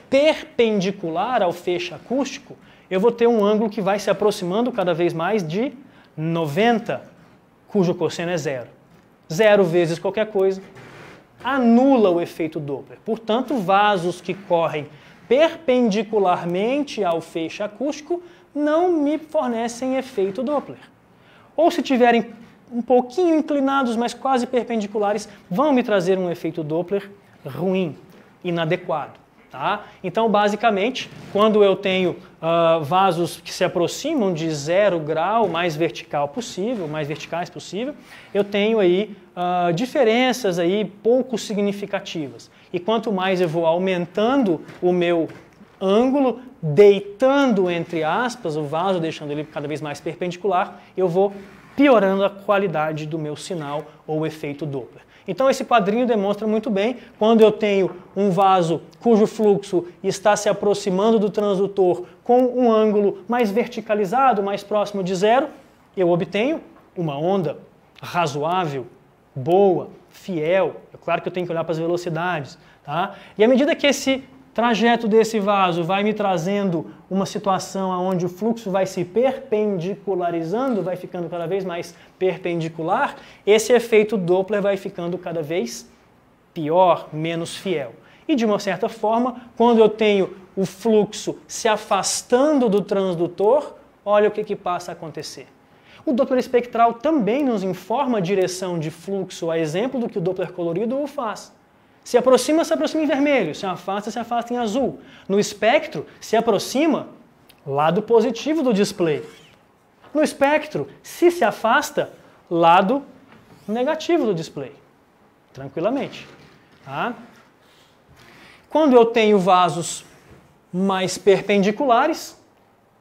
perpendicular ao feixe acústico, eu vou ter um ângulo que vai se aproximando cada vez mais de 90, cujo cosseno é 0. 0 vezes qualquer coisa anula o efeito Doppler. Portanto, vasos que correm perpendicularmente ao feixe acústico não me fornecem efeito Doppler. Ou se tiverem um pouquinho inclinados, mas quase perpendiculares, vão me trazer um efeito Doppler ruim, inadequado. Tá? Então, basicamente, quando eu tenho vasos que se aproximam de 0 grau, mais verticais possível, eu tenho aí diferenças aí pouco significativas. E quanto mais eu vou aumentando o meu ângulo, deitando, entre aspas, o vaso, deixando ele cada vez mais perpendicular, eu vou piorando a qualidade do meu sinal ou efeito Doppler. Então esse quadrinho demonstra muito bem, quando eu tenho um vaso cujo fluxo está se aproximando do transdutor com um ângulo mais verticalizado, mais próximo de 0, eu obtenho uma onda razoável, boa, fiel. É claro que eu tenho que olhar para as velocidades. Tá? E à medida que esse trajeto desse vaso vai me trazendo uma situação onde o fluxo vai se perpendicularizando, vai ficando cada vez mais perpendicular, esse efeito Doppler vai ficando cada vez pior, menos fiel. E de uma certa forma, quando eu tenho o fluxo se afastando do transdutor, olha o que passa a acontecer. O Doppler espectral também nos informa a direção de fluxo, a exemplo do que o Doppler colorido o faz. Se aproxima em vermelho, se afasta em azul. No espectro, se aproxima, lado positivo do display. No espectro, se afasta, lado negativo do display. Tranquilamente. Tá? Quando eu tenho vasos mais perpendiculares,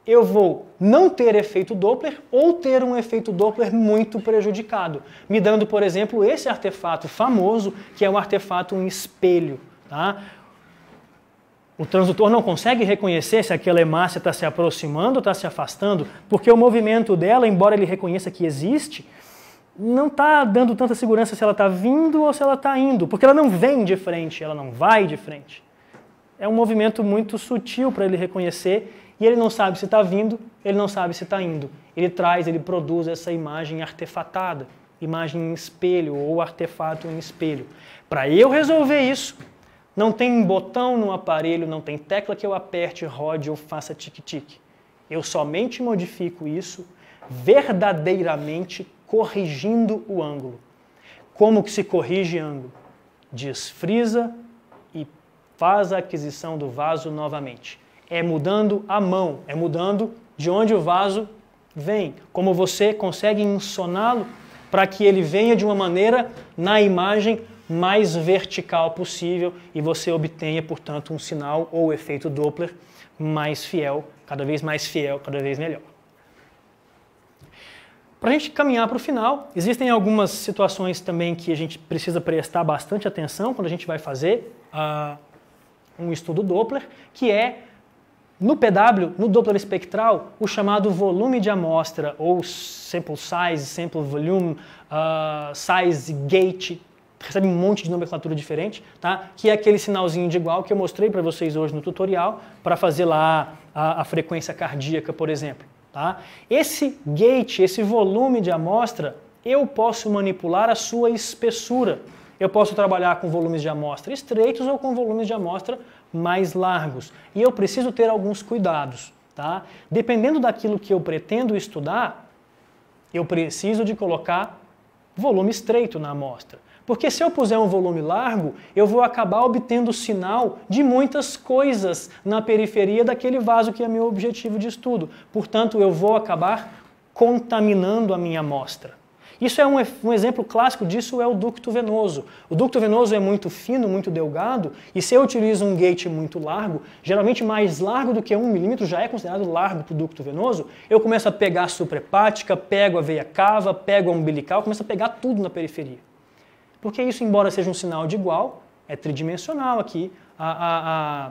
eu vou não ter efeito Doppler ou ter um efeito Doppler muito prejudicado, me dando, por exemplo, esse artefato famoso, que é um artefato em espelho. Tá? O transdutor não consegue reconhecer se aquela hemácia está se aproximando ou está se afastando, porque o movimento dela, embora ele reconheça que existe, não está dando tanta segurança se ela está vindo ou se ela está indo, porque ela não vem de frente, ela não vai de frente. É um movimento muito sutil para ele reconhecer, e ele não sabe se está vindo, ele não sabe se está indo. Ele produz essa imagem artefatada, imagem em espelho ou artefato em espelho. Para eu resolver isso, não tem botão no aparelho, não tem tecla que eu aperte, rode ou faça tique-tique. Eu somente modifico isso verdadeiramente corrigindo o ângulo. Como que se corrige ângulo? Desfrisa e faz a aquisição do vaso novamente. É mudando a mão, é mudando de onde o vaso vem. Como você consegue insoná-lo para que ele venha de uma maneira na imagem mais vertical possível e você obtenha, portanto, um sinal ou efeito Doppler mais fiel, cada vez melhor. Para a gente caminhar para o final, existem algumas situações também que a gente precisa prestar bastante atenção quando a gente vai fazer um estudo Doppler, que é, no PW, no Doppler espectral, o chamado volume de amostra, ou sample size, sample volume, size gate, recebe um monte de nomenclatura diferente, tá? Que é aquele sinalzinho de igual que eu mostrei para vocês hoje no tutorial, para fazer lá a frequência cardíaca, por exemplo. Tá? Esse gate, esse volume de amostra, eu posso manipular a sua espessura. Eu posso trabalhar com volumes de amostra estreitos ou com volumes de amostra mais largos. E eu preciso ter alguns cuidados. Tá? Dependendo daquilo que eu pretendo estudar, eu preciso de colocar volume estreito na amostra. Porque se eu puser um volume largo, eu vou acabar obtendo sinal de muitas coisas na periferia daquele vaso que é meu objetivo de estudo. Portanto, eu vou acabar contaminando a minha amostra. Isso é um exemplo clássico disso, é o ducto venoso. O ducto venoso é muito fino, muito delgado, e se eu utilizo um gate muito largo, geralmente mais largo do que 1 milímetro, já é considerado largo para o ducto venoso, eu começo a pegar a suprahepática, pego a veia cava, pego a umbilical, começo a pegar tudo na periferia. Porque isso, embora seja um sinal de igual, é tridimensional aqui a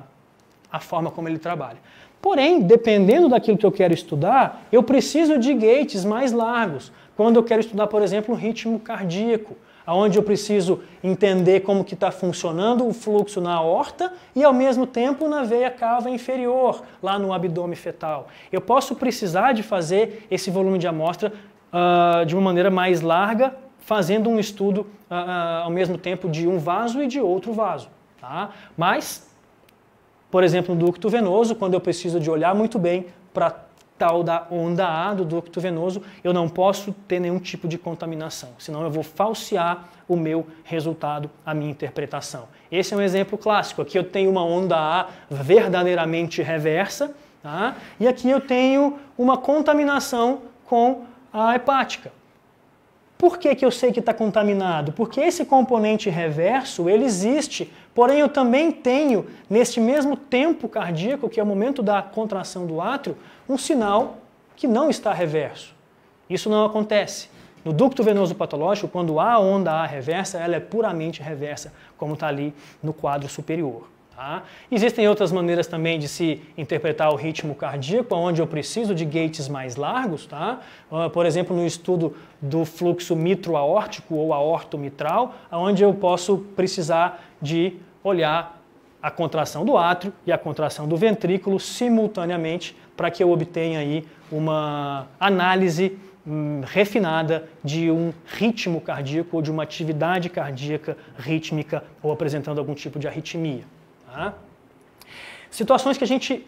forma como ele trabalha. Porém, dependendo daquilo que eu quero estudar, eu preciso de gates mais largos. Quando eu quero estudar, por exemplo, um ritmo cardíaco, onde eu preciso entender como que está funcionando o fluxo na aorta e, ao mesmo tempo, na veia cava inferior, lá no abdômen fetal. Eu posso precisar de fazer esse volume de amostra de uma maneira mais larga, fazendo um estudo ao mesmo tempo de um vaso e de outro vaso. Tá? Mas, por exemplo, no ducto venoso, quando eu preciso de olhar muito bem para tal da onda A do ducto venoso, eu não posso ter nenhum tipo de contaminação, senão eu vou falsear o meu resultado, a minha interpretação. Esse é um exemplo clássico. Aqui eu tenho uma onda A verdadeiramente reversa, tá? E aqui eu tenho uma contaminação com a hepática. Por que eu sei que está contaminado? Porque esse componente reverso, ele existe, porém eu também tenho, neste mesmo tempo cardíaco, que é o momento da contração do átrio, um sinal que não está reverso. Isso não acontece. No ducto venoso patológico, quando há onda A reversa, ela é puramente reversa, como está ali no quadro superior. Tá? Existem outras maneiras também de se interpretar o ritmo cardíaco, onde eu preciso de gates mais largos. Tá? Por exemplo, no estudo do fluxo mitro-aórtico ou aortomitral, onde eu posso precisar de olhar a contração do átrio e a contração do ventrículo simultaneamente para que eu obtenha aí uma análise refinada de um ritmo cardíaco ou de uma atividade cardíaca rítmica ou apresentando algum tipo de arritmia. Tá? Situações que a gente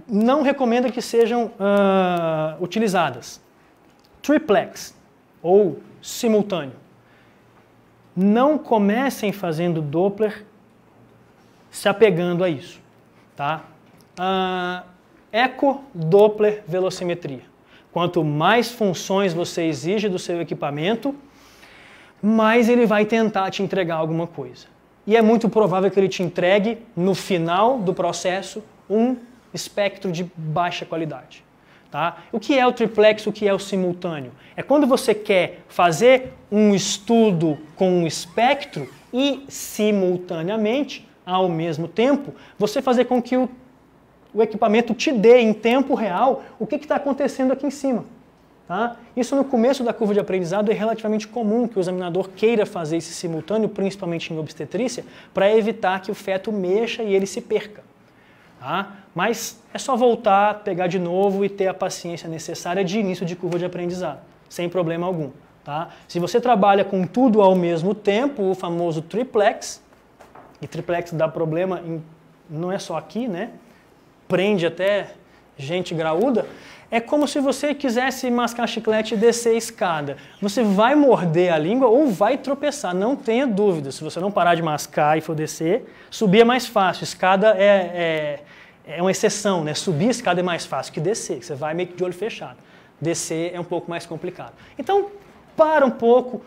não recomenda que sejam utilizadas. Triplex ou simultâneo. Não comecem fazendo Doppler se apegando a isso. Tá? Eco-Doppler velocimetria. Quanto mais funções você exige do seu equipamento, mais ele vai tentar te entregar alguma coisa. E é muito provável que ele te entregue, no final do processo, um espectro de baixa qualidade. Tá? O que é o triplex, o que é o simultâneo? É quando você quer fazer um estudo com um espectro e, simultaneamente, ao mesmo tempo, você fazer com que o equipamento te dê em tempo real o que está acontecendo aqui em cima. Tá? Isso no começo da curva de aprendizado é relativamente comum que o examinador queira fazer esse simultâneo, principalmente em obstetrícia, para evitar que o feto mexa e ele se perca. Tá? Mas é só voltar, pegar de novo e ter a paciência necessária de início de curva de aprendizado, sem problema algum. Tá? Se você trabalha com tudo ao mesmo tempo, o famoso triplex, e triplex dá problema, não é só aqui, né? Prende até gente graúda, é como se você quisesse mascar chiclete e descer a escada. Você vai morder a língua ou vai tropeçar, não tenha dúvida. Se você não parar de mascar e for descer, subir é mais fácil. Escada é uma exceção, né? Subir a escada é mais fácil que descer, você vai meio que de olho fechado. Descer é um pouco mais complicado. Então, para um pouco,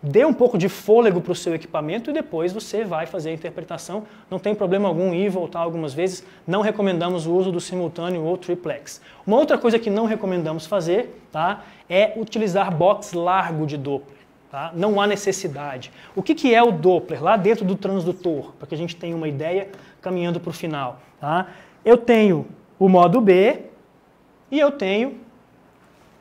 dê um pouco de fôlego para o seu equipamento e depois você vai fazer a interpretação. Não tem problema algum ir e voltar algumas vezes. Não recomendamos o uso do simultâneo ou triplex. Uma outra coisa que não recomendamos fazer, tá, é utilizar box largo de Doppler. Tá? Não há necessidade. O que é o Doppler lá dentro do transdutor? Para que a gente tenha uma ideia caminhando para o final. Tá? Eu tenho o modo B e eu tenho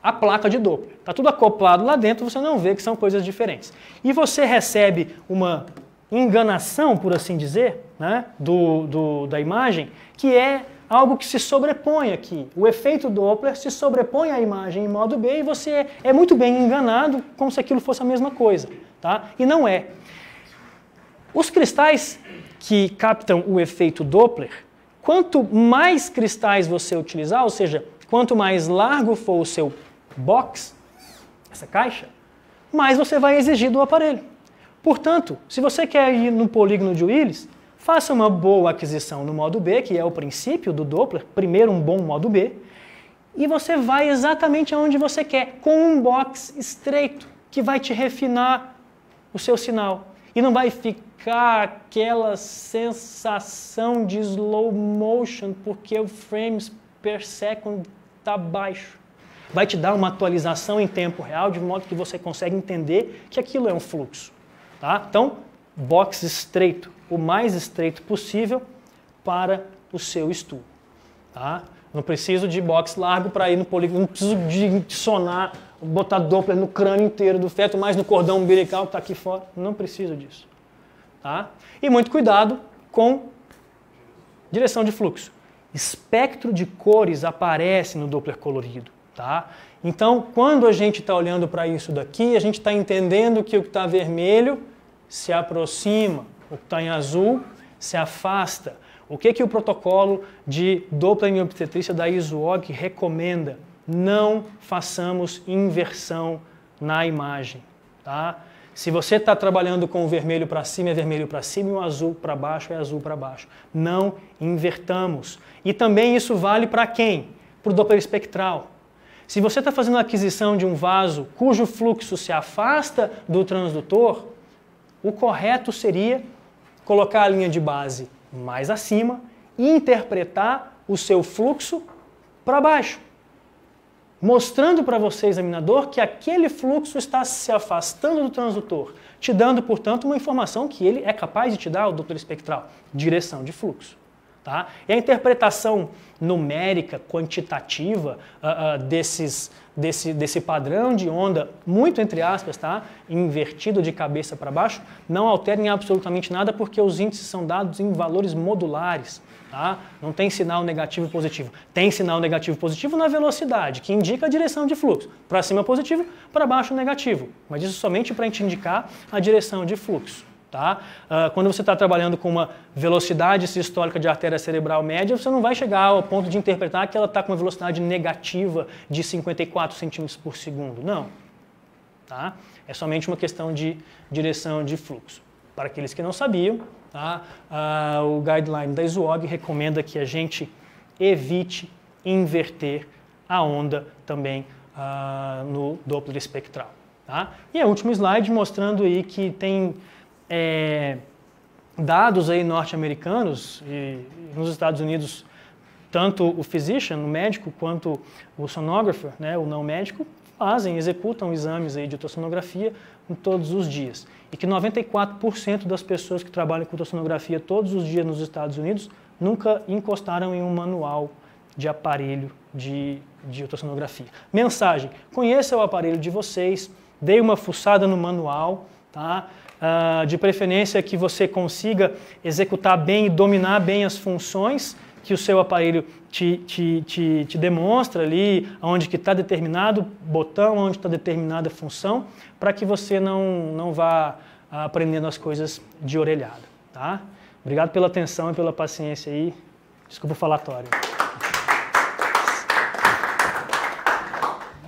a placa de Doppler. Está tudo acoplado lá dentro, você não vê que são coisas diferentes. E você recebe uma enganação, por assim dizer, né, da imagem, que é algo que se sobrepõe aqui. O efeito Doppler se sobrepõe à imagem em modo B e você é muito bem enganado como se aquilo fosse a mesma coisa. Tá? E não é. Os cristais que captam o efeito Doppler, quanto mais cristais você utilizar, ou seja, quanto mais largo for o seu box, essa caixa, mais você vai exigir do aparelho. Portanto, se você quer ir no polígono de Willis, faça uma boa aquisição no modo B, que é o princípio do Doppler, primeiro um bom modo B, e você vai exatamente aonde você quer, com um box estreito, que vai te refinar o seu sinal. E não vai ficar aquela sensação de slow motion, porque o frames per second está baixo. Vai te dar uma atualização em tempo real, de modo que você consegue entender que aquilo é um fluxo. Tá? Então, box estreito, o mais estreito possível para o seu estudo. Tá? Não preciso de box largo para ir no polígono, não preciso de sonar, botar Doppler no crânio inteiro do feto, mais no cordão umbilical que está aqui fora. Não preciso disso. Tá? E muito cuidado com direção de fluxo. Espectro de cores aparece no Doppler colorido. Tá? Então, quando a gente está olhando para isso daqui, a gente está entendendo que o que está vermelho se aproxima, o que está em azul se afasta. O que o protocolo de Doppler em obstetrícia da ISUOG recomenda? Não façamos inversão na imagem. Tá? Se você está trabalhando com o vermelho para cima, é vermelho para cima, e o azul para baixo é azul para baixo. Não invertamos. E também isso vale para quem? Para o Doppler espectral. Se você está fazendo a aquisição de um vaso cujo fluxo se afasta do transdutor, o correto seria colocar a linha de base mais acima e interpretar o seu fluxo para baixo, mostrando para você, examinador, que aquele fluxo está se afastando do transdutor, te dando, portanto, uma informação que ele é capaz de te dar, o Doppler espectral, direção de fluxo. Tá? E a interpretação numérica, quantitativa desse padrão de onda, muito entre aspas, tá? Invertido de cabeça para baixo, não altera em absolutamente nada porque os índices são dados em valores modulares. Tá? Não tem sinal negativo e positivo. Tem sinal negativo e positivo na velocidade, que indica a direção de fluxo. Para cima positivo, para baixo negativo. Mas isso somente para te indicar a direção de fluxo. Tá? Quando você está trabalhando com uma velocidade sistólica de artéria cerebral média, você não vai chegar ao ponto de interpretar que ela está com uma velocidade negativa de 54 centímetros por segundo. Não. Tá? É somente uma questão de direção de fluxo. Para aqueles que não sabiam, tá? O guideline da ISUOG recomenda que a gente evite inverter a onda também no Doppler espectral. Tá? E o último slide mostrando aí que tem dados aí norte-americanos e nos Estados Unidos, tanto o physician, o médico, quanto o sonographer, né, o não médico, executam exames aí de ultrassonografia todos os dias. E que 94% das pessoas que trabalham com ultrassonografia todos os dias nos Estados Unidos nunca encostaram em um manual de aparelho de ultrassonografia. Mensagem: conheça o aparelho de vocês, dê uma fuçada no manual, tá? De preferência que você consiga executar bem e dominar bem as funções que o seu aparelho te demonstra ali, onde que está determinado botão, onde está determinada função, para que você não vá aprendendo as coisas de orelhada. Tá? Obrigado pela atenção e pela paciência aí. Desculpa o falatório.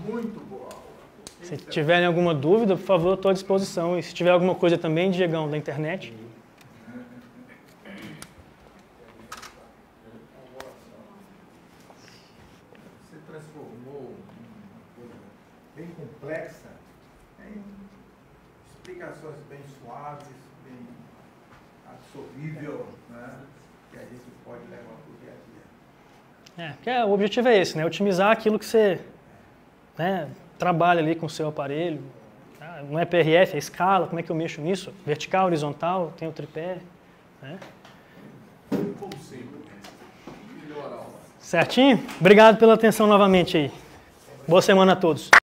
Muito boa. Se tiverem alguma dúvida, por favor, estou à disposição. E se tiver alguma coisa também, Diegão, da internet. Você transformou uma coisa bem complexa em explicações bem suaves, bem absorvível, né? Que a gente pode levar para o dia a dia. O objetivo é esse, né? Otimizar aquilo que você trabalha ali com o seu aparelho. Não é PRF, é escala, como é que eu mexo nisso? Vertical, horizontal, tem o tripé. Né? Como sempre, melhorar. Certinho? Obrigado pela atenção novamente aí. Boa semana a todos.